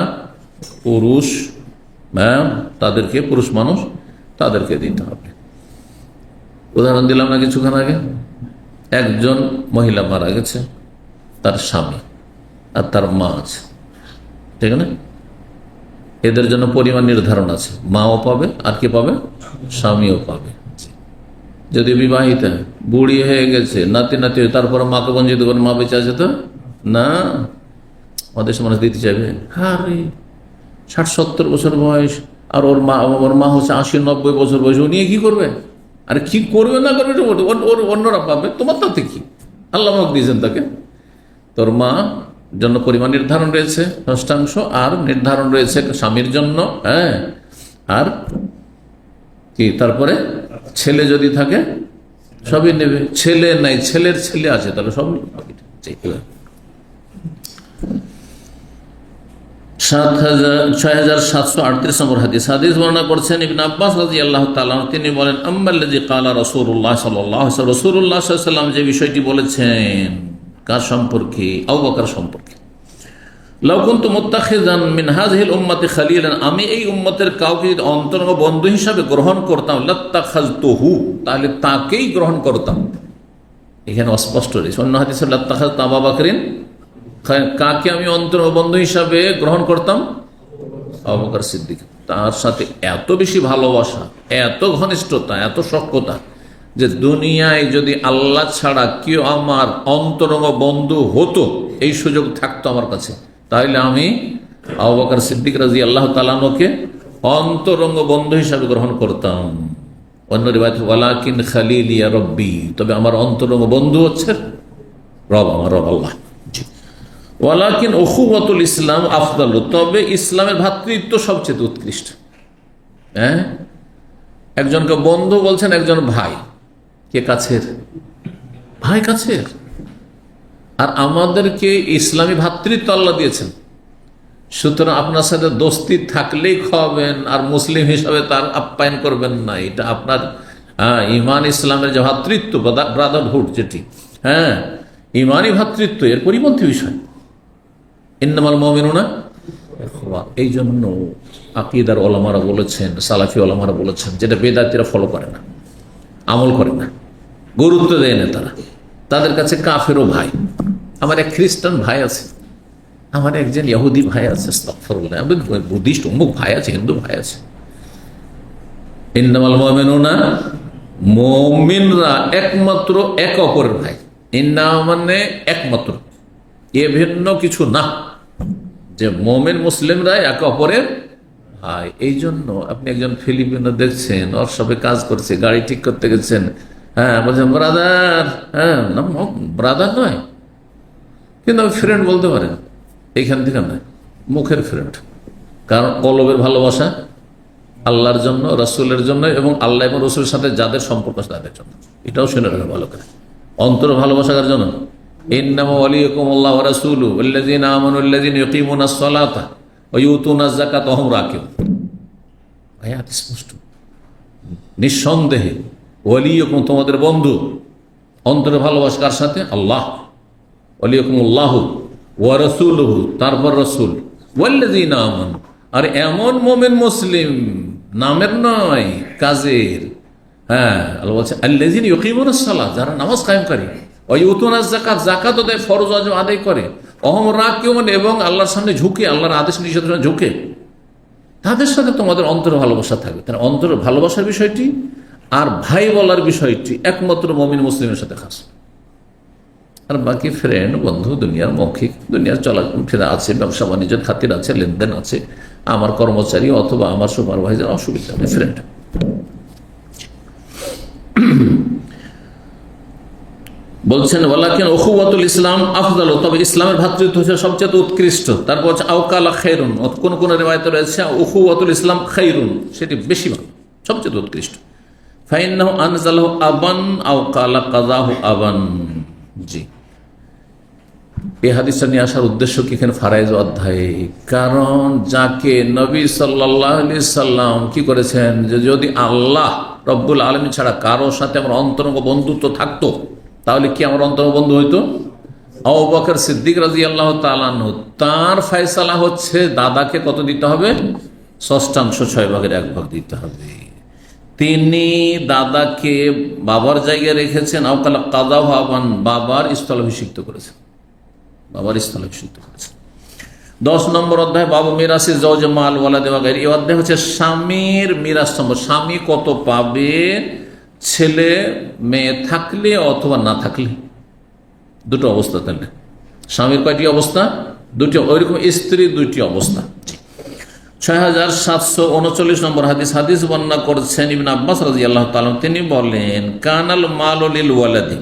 পুরুষ, তাদেরকে, পুরুষ মানুষ, তাদেরকে দিতে হবে। উদাহরণ দিলাম না কিছুক্ষণ আগে, একজন মহিলা মারা গেছে, তার স্বামী আর তার মা আছে, ঠিক না? এদের জন্য পরিমাণ নির্ধারণ আছে, মাও পাবে, আর কি পাবে? স্বামীও পাবে। যদি বিবাহিতা বুড়ি হয়ে গেছে, নাতি নাতি, তারপরে মাকে বঞ্চিত করে, মা বেঁচে আছে তো না, আমাদের সমাজ দিতে চাইবে? হ্যাঁ রে, 60-70 বছর বয়স, আর ওর মা হচ্ছে 80-90 বছর বয়স, ও নিয়ে কি করবে? আর কি করবে না করবে ওর অন্যরা পাবে, তোমার তাতে কি? আল্লাহ মাহফ দিয়েছেন তাকে। তোর মা জন্য পরিমাণ নির্ধারণ রয়েছে 6 আর নির্ধারণ রয়েছে স্বামীর জন্য, হ্যাঁ, আর কি তারপরে ছেলে যদি থাকে সবই নেবে, ছেলে নাই ছেলের ছেলে আছে তাহলে সব 6738 নম্বর হাদিস বর্ণনা করছেন ইবনে আব্বাস রাদিয়াল্লাহু তাআলা, তিনি বলেন আম্মাল্লাযী ক্বালা রাসূলুল্লাহ সাল্লাল্লাহু আলাইহি ওয়াসাল্লাম, রাসূলুল্লাহ সাল্লাল্লাহু আলাইহি ওয়াসাল্লাম যে বিষয়টি বলেছেন কার সম্পর্কে? আবু বকর সম্পর্কে। লাউ কুনতু মুত্তাখিযান মিন হাযিহিল উম্মতি খালিলান, আমি এই উম্মতের কাউকে যদি অন্তরঙ্গ বন্ধু হিসাবে গ্রহণ করতাম, লাত্তাখাযতুহু, তাহলে তাকেই গ্রহণ করতাম। এখানে অস্পষ্ট রয়েছে। অন্য হাদিসে লাত্তাখাযতু আবু বকরিন, কাকে আমি অন্তরঙ্গ বন্ধু হিসাবে গ্রহণ করতাম? আবু বকর সিদ্দিক। তার সাথে এত বেশি ভালোবাসা, এত ঘনিষ্ঠতা, এত সখ্যতা যে দুনিয়ায় যদি আল্লাহ ছাড়া কেউ আমার অন্তরঙ্গ বন্ধু হতো, এই সুযোগ থাকতো আমার কাছে, তাহলে আমি আবু বকর সিদ্দিক রাদিয়াল্লাহু তাআলা আনহুকে অন্তরঙ্গ বন্ধু হিসাবে গ্রহণ করতাম। অন্য রিওয়ায়াত ওয়ালাকিন খালিলি ইয়া রব্বি, তবে আমার অন্তরঙ্গ বন্ধু হচ্ছে রব, আমার রব আল্লাহ। ওয়ালাকিন উখুওয়াতুল ইসলাম আফদাল, তবে ইসলামের ভ্রাতৃত্ব সবচেয়ে উৎকৃষ্ট। হ্যাঁ, একজনকে বন্ধু বলছেন, একজন ভাই। কে কাছের? ভাই কাছের। আর আমাদেরকে ইসলামী ভ্রাতৃত্ব আল্লাহ দিয়েছেন, সুতরাং আপনার সাথে দোস্তি থাকলেই খাওয়াবেন আর মুসলিম হিসাবে তার আপ্যায়ন করবেন না। এটা আপনার ইমান ইসলামের যে ভ্রাতৃত্ব, ব্রাদারহুড, যেটি হ্যাঁ ইমানি ভ্রাতৃত্ব, এর পরিপন্থী বিষয়। ইন্নামাল মুমিনুনা ইখওয়া, এই জন্য আকীদার ওলামারা বলেছেন, সালাফি ওলামারা বলেছেন, যেটা বেদাতীরা ফলো করে না, আমল করে না, গুরুত্ব দেয় না তারা, তাদের কাছে কাফেরও ভাই। আমার এক খ্রিস্টান ভাই আছে, আমার একজন ইহুদি ভাই আছে, আস্তাগফিরুল্লাহ, বুদ্ধিস্ট অমুক ভাই আছে, হিন্দু ভাই আছে। ইন্নামাল মুমিনুনা, মুমিনরা একমাত্র এক অপরের ভাই। ইন্না মানে একমাত্র, এ ভিন্ন কিছু না, যে মুমিন মুসলিমরা এক অপরের ভাই। এই জন্য আপনি একজন ফিলিপিনো দেখছেন, ওর সবে কাজ করছে, গাড়ি ঠিক করতে গেছেন, হ্যাঁ বলছেন ব্রাদার, হ্যাঁ না ব্রাদার নয়, কিন্তু আমি ফ্রেন্ড বলতে পারেন, এইখান থেকে নয়, মুখের ফ্রেন্ড। কারণ কলবের ভালোবাসা আল্লাহর জন্য, রসুলের জন্য, এবং আল্লাহ এবং রসুলের সাথে যাদের সম্পর্ক আছে তাদের জন্য। এটাও শুনে রাখেন ভালো করে। অন্তর ভালোবাসা কার জন্য? ইন্নামা ওয়ালিয়ুকুমুল্লাহু ওয়া রাসূলুহু ওয়াল্লাযীনা আমানু আল্লাযীনা ইউকিমুনাস সালাতা ওয়া ইউতুনাজ যাকাতা ওয়া হুম রাকিউন। আয়াত স্পষ্ট। নিঃসন্দেহে ওয়ালিয়ুকুম, তোমাদের বন্ধু। অন্তরের ভালোবাসা কার সাথে? আল্লাহ। ওয়ালিয়ুকুমুল্লাহু ওয়া রাসূলুহু, তারপর রাসূল, ওয়াল্লাযীনা আমানু, আর এমন মুমিন মুসলিম, নামের নয় কাজের। হ্যাঁ, আল্লাহ বলছে আল্লাযীনা ইউকিমুনাস সালাত, যারা নামাজ কায়েমকারী, ওয়া ইউতুনাজ যাকাত, যাকাতও দেয়, ফরজ ওয়াজিব আদায় করে, ওয়া হুম রাকিউন, এবং আল্লাহর সামনে ঝুঁকে, আল্লাহর আদেশ নিষেধের সামনে ঝুঁকে, তাদের সাথে তোমাদের অন্তর ভালোবাসা থাকবে। তার অন্তর ভালোবাসার বিষয়টি আর ভাই বলার বিষয়টি একমাত্র মুমিন মুসলিমের সাথে খাস। আর বাকি ফ্রেন্ড, বন্ধু, দুনিয়ার মৌখিক, দুনিয়ার চলাফেরা আছে, ব্যবসা বাণিজ্যের খাতির আছে, লেনদেন আছে, আমার কর্মচারী অথবা আমার সুপারভাইজার, অসুবিধা নেই, ফ্রেন্ড। বলছেন ওয়ালাকিন উখুওয়াতুল ইসলাম আফদাল, তবে ইসলামের ভ্রাতৃত্ব হচ্ছে সবচেয়ে উৎকৃষ্ট। তারপর হচ্ছে আওকালা খায়রুন, কোন কোন রিওয়ায়াতে রয়েছে উখুওয়াতুল ইসলাম খায়রুন, সেটি বেশি ভালো, সবচেয়ে উৎকৃষ্ট। ফাইন্নাহু আনজালাহু আবান আওকালা কাযাহু আবান। জি, এই হাদিসটা নিয়ে আসার উদ্দেশ্য কি এখানে ফারায়েজ অধ্যায়ে, কারণ যাকে নবী সাল্লাল্লাহু আলাইহি সাল্লাম কি করেছেন, যে যদি আল্লাহ রব্বুল আলামিন ছাড়া কারো সাথে আমার অন্তরঙ্গ বন্ধুত্ব থাকতো, তাহলে কি আমার অন্তরঙ্গ বন্ধু হইতো? আবু বকর সিদ্দিক রাদিয়াল্লাহু তাআলা আনহু। তার ফয়সালা হচ্ছে দাদাকে কত দিতে হবে? 6/6 দিতে হবে। তিনি দাদাকে বাবার জায়গায় রেখেছেন, আওকালা কাযাহু আবান, বাবার স্থলাভিষিক্ত করেছেন, বাবার স্থলাভিষিক্ত করেছেন। 10 নম্বর অধ্যায় বাবু মিরাসি জওজ মাল ওয়ালাদ ওয়া গায়রি। এই অধ্যায় হচ্ছে স্বামীর মিরাস সম্পদ, স্বামী কত পাবে, ছেলে মেয়ে থাকলে অথবা না থাকলে, দুটো অবস্থা। তাহলে স্বামীর কয়টি অবস্থা? দুটি। ওইরকম স্ত্রী 2টি অবস্থা। 6 6739 নম্বর হাদিস বর্ণনা করছেন ইবনে আব্বাস রাদিয়াল্লাহু তাআলা, তিনি বলেন কানাল মালু লিল ওয়ালাদি,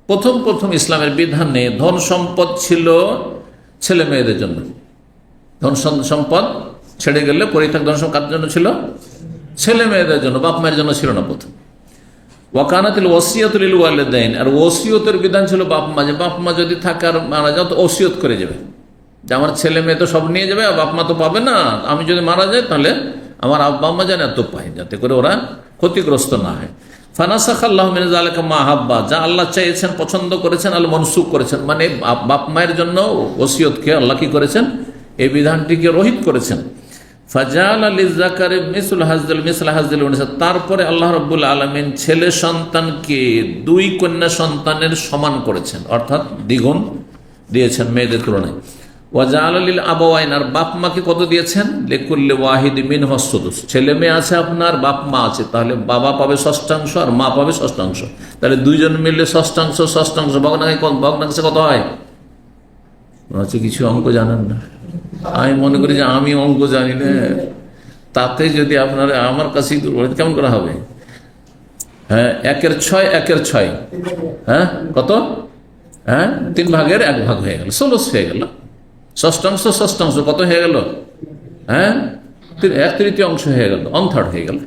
প্রথম ইসলামের বিধানে ধন সম্পদ ছিল ছেলে মেয়েদের জন্য। ধন সম্পদ ছেড়ে গেলে পরিত্যাগ ধন সম্পদ কার জন্য ছিল? ছেলে মেয়েদের জন্য, বাপ মায়ের জন্য ছিল না প্রথম। ওয়াকানাতিল ওয়াসিয়াতু লিল ওয়ালিদাইন, আর ওসিয়তের বিধান ছিল বাপ মা, যে বাপ মা যদি থাকে আর মারা যাও তো ওসিয়ত করে যাবে যে আমার ছেলে মেয়ে তো সব নিয়ে যাবে, আর বাপ মা তো পাবে না, আমি যদি মারা যাই তাহলে আমার আব্বা আম্মা যেন এত পায়, যাতে করে ওরা ক্ষতিগ্রস্ত না হয়। ফানাসাখাল্লাহু মিন যালিকা মা হাব্বা, যা আল্লাহ চাইছেন, পছন্দ করেছেন, আল্লাহ মনসুখ করেছেন, মানে বাপ মায়ের জন্য ওসিয়তকে আল্লাহ কি করেছেন? এই বিধানটিকে রহিত করেছেন। ফাজাআলা লিযাকারি মিসলা হাযিল উনসা, তারপরে আল্লাহ রাব্বুল আলামিন ছেলে সন্তানকে দুই কন্যা সন্তানের সমান করেছেন, অর্থাৎ দ্বিগুণ দিয়েছেন মেয়েদের তুলনায়। ওয়াজাআলা লিল আবাওয়াইন, আর বাপ মাকে কত দিয়েছেন? লিকুল্লি ওয়াহিদ মিনহুমা সুদুস, ছেলে মেয়ে আছে আপনার, বাপ মা আছে, তাহলে বাবা পাবে ষষ্ঠাংশ আর মা পাবে ষষ্ঠাংশ, তাহলে দুইজন মিললে ষষ্ঠাংশ ভগ্নাংশে কত হয়? হচ্ছে কিছু অঙ্ক জানেন না, আমি মনে করি যে আমি অঙ্ক জানি না, তাতে যদি আপনারা আমার কাছে কেমন করা হবে? হ্যাঁ, 1/6 হ্যাঁ কত? হ্যাঁ 3/1 হয়ে গেল, 16 হয়ে গেল। ষষ্ঠাংশ কত হয়ে গেল? হ্যাঁ 1/3 হয়ে গেল, 1/3 হয়ে গেল।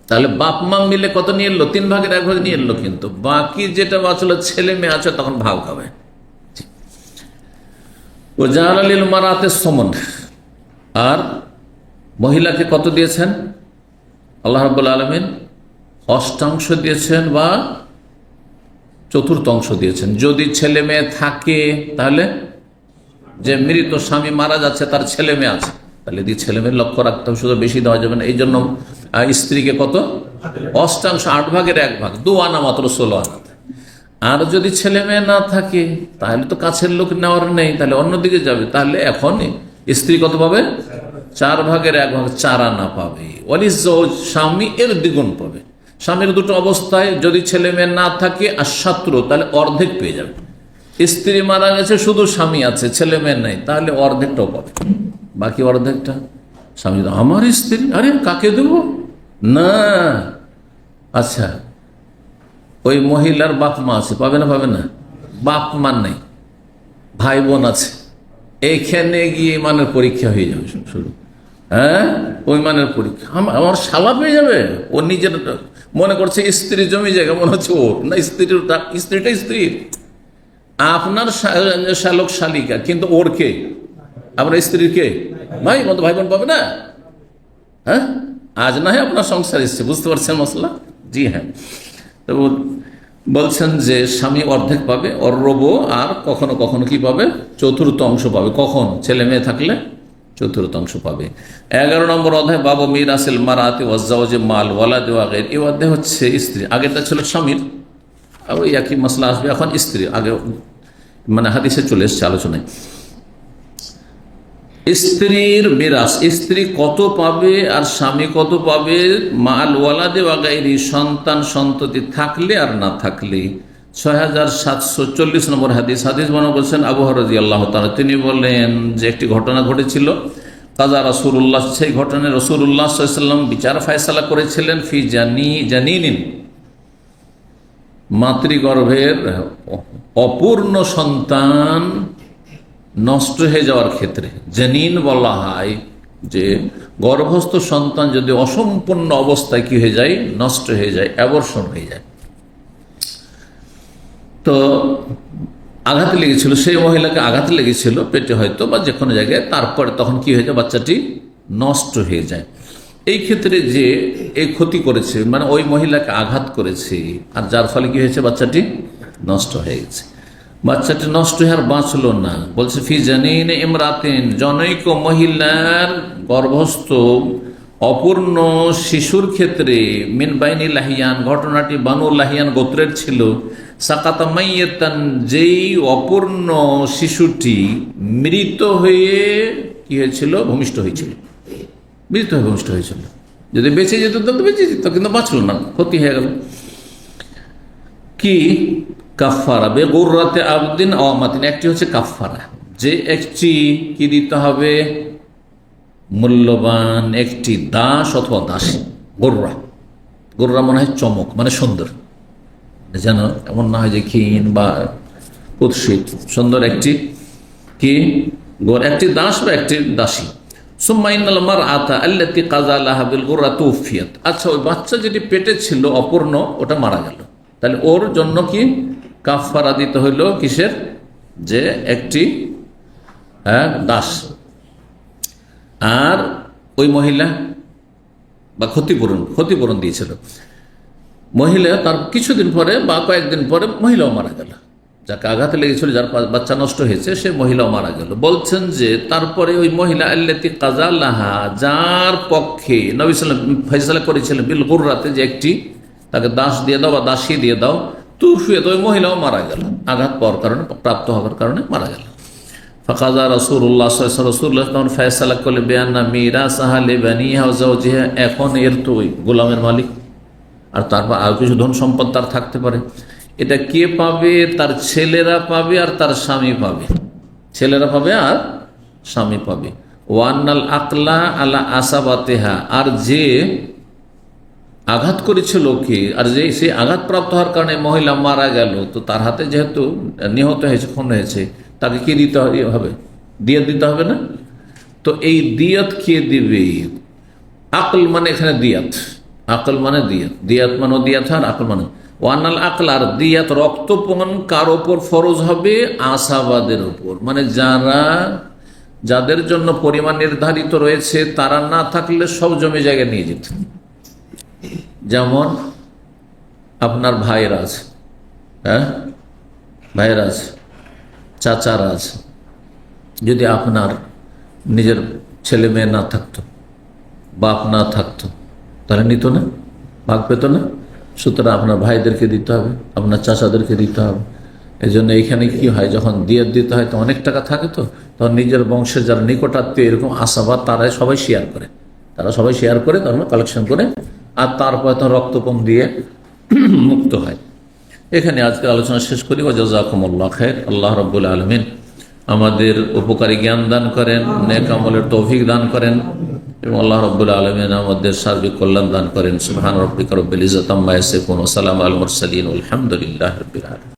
তাহলে বাপ মা মিলে কত নিয়ে এলো? 3/1 নিয়ে এলো, কিন্তু বাকি যেটা বাঁচলো ছেলে মেয়ে আছে তখন ভাগ হবে। ও জালালিল মারাতে সমন, আর মহিলাকে কত দিয়েছেন আল্লাহ রাব্বুল আলামিন? অষ্টাংশ দিয়েছেন বা চতুর্থাংশ দিয়েছেন। যদি ছেলে মেয়ে থাকে, তাহলে যে মৃত স্বামী মারা যাচ্ছে তার ছেলে মেয়ে আছে, তাহলে যদি ছেলে মেয়ের লক্ষ্য রাখতে হবে, শুধু বেশি দেওয়া যাবে না। এই জন্য স্ত্রীকে কত? অষ্টাংশ, 8/1, 2 আনা মাত্র 16 আনা। আর যদি ছেলে মেয়ে না থাকে, তাহলে তো কাছের লোক নেওয়ার নেই, তাহলে অন্যদিকে যাবে, তাহলে এখন স্ত্রী কত পাবে? 4/1, 4 আনা পাবে। ওয়ালিজ্জাওজ, স্বামী এর দ্বিগুণ পাবে। স্বামীর দুটো অবস্থায় যদি ছেলে মেয়ে না থাকে আর শাত্রু, তাহলে অর্ধেক পেয়ে যাবে। স্ত্রী মারা গেছে, শুধু স্বামী আছে, ছেলে মেয়ে নেই, তাহলে অর্ধেকটাও পাবে। বাকি অর্ধেকটা স্বামী, আমার স্ত্রী, আরে কাকে দেব না? আচ্ছা, ওই মহিলার বাপ মা আছে, পাবে না? পাবে না। বাপ মা নেই, ভাই বোন আছে, এইখানে গিয়ে মানের পরীক্ষা হয়ে যাবে শুরু। হ্যাঁ, ওই মানের পরীক্ষা আমার শালা পেয়ে যাবে। ও নিজের মনে করছে স্ত্রী জমি জায়গা, মনে হচ্ছে ও না, স্ত্রীটা স্ত্রীর, আপনার শালক শালিকা, কিন্তু ওর কে? আপনার স্ত্রীর কে? ভাই বোন পাবে না? হ্যাঁ, আজ না হয় আপনার সংসার এসছে, বুঝতে পারছেন মশলা? জি হ্যাঁ। তো বলছেন যে স্বামী অর্ধেক পাবে, অর্রব, আর কখনো কখনো কি পাবে? চতুর্থাংশ পাবে। কখন? ছেলে মেয়ে থাকলে চতুর্থাংশ পাবে। 11 নম্বর অধ্যায় বাবু মিরাসিল মারাতি ওয়াজ্জাওজি মাল ওয়ালাদি ওয়াগৈর। এই অধ্যায় হচ্ছে স্ত্রী, আগেরটা ছিল স্বামীর, আর ওই একই মশলা আসবে এখন স্ত্রী। আগে মানে হাদিসে চলে এসছে আলোচনায়। স্ত্রীর মিরাস, স্ত্রী কত পাবে আর স্বামী কত পাবে? মাল ওয়ালাদে ওয়াগাইরি, সন্তান সন্ততি থাকলে আর না থাকলে। 6740 নম্বর হাদিস বর্ণনা করেছেন আবু হুরায়রা রাদিয়াল্লাহু তাআলা, তিনি বলেন যে একটি ঘটনা ঘটেছিল। কাজা রাসূলুল্লাহ, সেই ঘটনায় রাসূলুল্লাহ সাল্লাল্লাহু আলাইহি ওয়াসাল্লাম বিচার ফয়সালা করেছিলেন ফি জানিনিন, মাতৃগর্ভের অপূর্ণ সন্তান নষ্ট হয়ে যাওয়ার ক্ষেত্রে। জানিন বলা হয় যে গর্ভস্থ সন্তান যদি অসম্পূর্ণ অবস্থায় কি হয়ে যায়? নষ্ট হয়ে যায়, অ্যাবর্শন হয়ে যায়। তো আঘাত লেগেছিল, সেই মহিলাকে আঘাত লেগেছিল পেটে হয়তো বা যে কোনো জায়গায়, তারপরে তখন কি হয়ে যায়? বাচ্চাটি নষ্ট হয়ে যায়। এই ক্ষেত্রে যে এই ক্ষতি করেছে, মানে ওই মহিলাকে আঘাত করেছে, আর যার ফলে কি হয়েছে? বাচ্চাটি নষ্ট হয়ে গেছে। বাচ্চাটি নষ্ট হয়ে আর বাঁচলো না। বলছে ফি জানিন ইমরাতিন, জনৈক মহিলার গর্ভস্থ অপূর্ণ শিশুর ক্ষেত্রে, মিন বাইনি লাহিয়ান, ঘটনাটি বানু লাহিয়ান গোত্রের ছিল। সাকাতা মাইয়াতান, যেই অপূর্ণ শিশুটি মৃত হয়ে কি হয়েছিল? ভূমিষ্ঠ হয়েছিল, মৃত হয়ে ভূমিষ্ঠ হয়েছিল। যদি বেঁচে যেত তাহলে বেঁচে যেত, কিন্তু বাঁচল না, ক্ষতি হয়ে গেল। কি কাফারা? বেগুররাতে আবদিন আওয়ামাতিন, একটি হচ্ছে কাফারা, যে একটি কি দিতে হবে? মূল্যবান একটি দাস অথবা দাসী। গোর্রা, গোর্রা মনে হয় চমক, মানে সুন্দর, যেন এমন না হয় যে ক্ষীণ বা কুৎসিত, সুন্দর একটি কি একটি দাস বা একটি দাসী। আচ্ছা, ওই বাচ্চা যেটি পেটে ছিল অপূর্ণ, ওটা মারা গেল, তাহলে ওর জন্য কি কাফারা দিতে হইল কিসের, যে একটি দাস। আর ওই মহিলা বা ক্ষতিপূরণ দিয়েছিল মহিলা, তার কিছুদিন পরে বা কয়েকদিন পরে মহিলাও মারা গেল, যাকে আঘাতে লেগেছিল, যার বাচ্চা নষ্ট হয়েছে, সে মহিলাও মারা গেল। বলছেন যে তারপরে ওই মহিলা আল্লাতি কাজা লাহা, যার পক্ষে নবী সাল্লাল্লাহু আলাইহি ওয়াসাল্লাম ফয়সালা করেছিলেন বিল গুররাতে, যে একটি তাকে দাস দিয়ে দাও বা দাসী দিয়ে দাও, তুফিয়াত, ওই মহিলাও মারা গেল, আঘাত পাওয়ার কারণে, প্রাপ্ত হওয়ার কারণে মারা গেল। ফাকাজা রাসূলুল্লাহ সাল্লাল্লাহু আলাইহি ওয়াসাল্লাম, রাসূলুল্লাহ তখন ফয়সালা করলেন বিআন্না মিরাসাহা লিবানিহা ওয়া যাওজিহা, এখন এর তো ওই গোলামের মালিক, আর তারপর আর কিছু ধন সম্পদ তার থাকতে পারে, এটা কে পাবে? তার ছেলেরা পাবে আর তার স্বামী পাবে, ছেলেরা পাবে আর স্বামী পাবে। ওয়ান্নাল আকলা আলা আসাবাতেহা, আর যে আঘাত করেছিল কে, আর যে সে আঘাতপ্রাপ্ত হওয়ার কারণে মহিলা মারা গেল, তো তার হাতে যেহেতু নিহত হয়েছে, খুন হয়েছে, তাকে কি দিতে হবে? দিয়ত দিতে হবে না? তো এই দিয়ত কে দিবে? আকল মানে এখানে দিয়াত, আকল মানে দিয়াত, দিয়াত মানে দিয়াত, আর আকল মানে ওয়ানাল আকল, আর দিয়াত রক্তপান কার ওপর ফরজ হবে? আসাবাদের ওপর, মানে যাদের জন্য পরিমাণ নির্ধারিত রয়েছে, তারা না থাকলে সব জমি জায়গায় নিয়ে যেত। যেমন আপনার ভাইয়েরা আছে, ভাইয়েরা আছে, চাচারা আছে, যদি আপনার নিজের ছেলে মেয়ে না থাকতো, বাপ না থাকতো, তাহলে নিত না, ভাগ পেত না। সুতরাং আপনার ভাইদেরকে দিতে হবে, আপনার চাচাদেরকে দিতে হবে। এই জন্য এইখানে কি হয়, যখন দিয়ত দিতে হয় তো অনেক টাকা থাকে, তো তখন নিজের বংশের যারা নিকটাত্মীয় এরকম আশাবাদ, তারাই সবাই শেয়ার করে, তখন কালেকশন করে, আর তারপরে তখন রক্তপণ দিয়ে মুক্ত হয়। এখানে আজকের আলোচনা শেষ করি। জাযাকুমুল্লাহ খাইর। আল্লাহ রাব্বুল আলামিন আমাদের উপকারী জ্ঞান দান করেন, নেক আমলের তৌফিক দান করেন, এবং আল্লাহ রাব্বুল আলামিন আমাদের সার্বিক কল্যাণ দান করেন। সুবহান রাব্বিকা রাব্বিল ইজ্জাতি আম্মা ইয়াসিফুন ওয়া সালামুন আলাল মুরসালিন ওয়াল হামদুলিল্লাহি রাব্বিল আলামিন।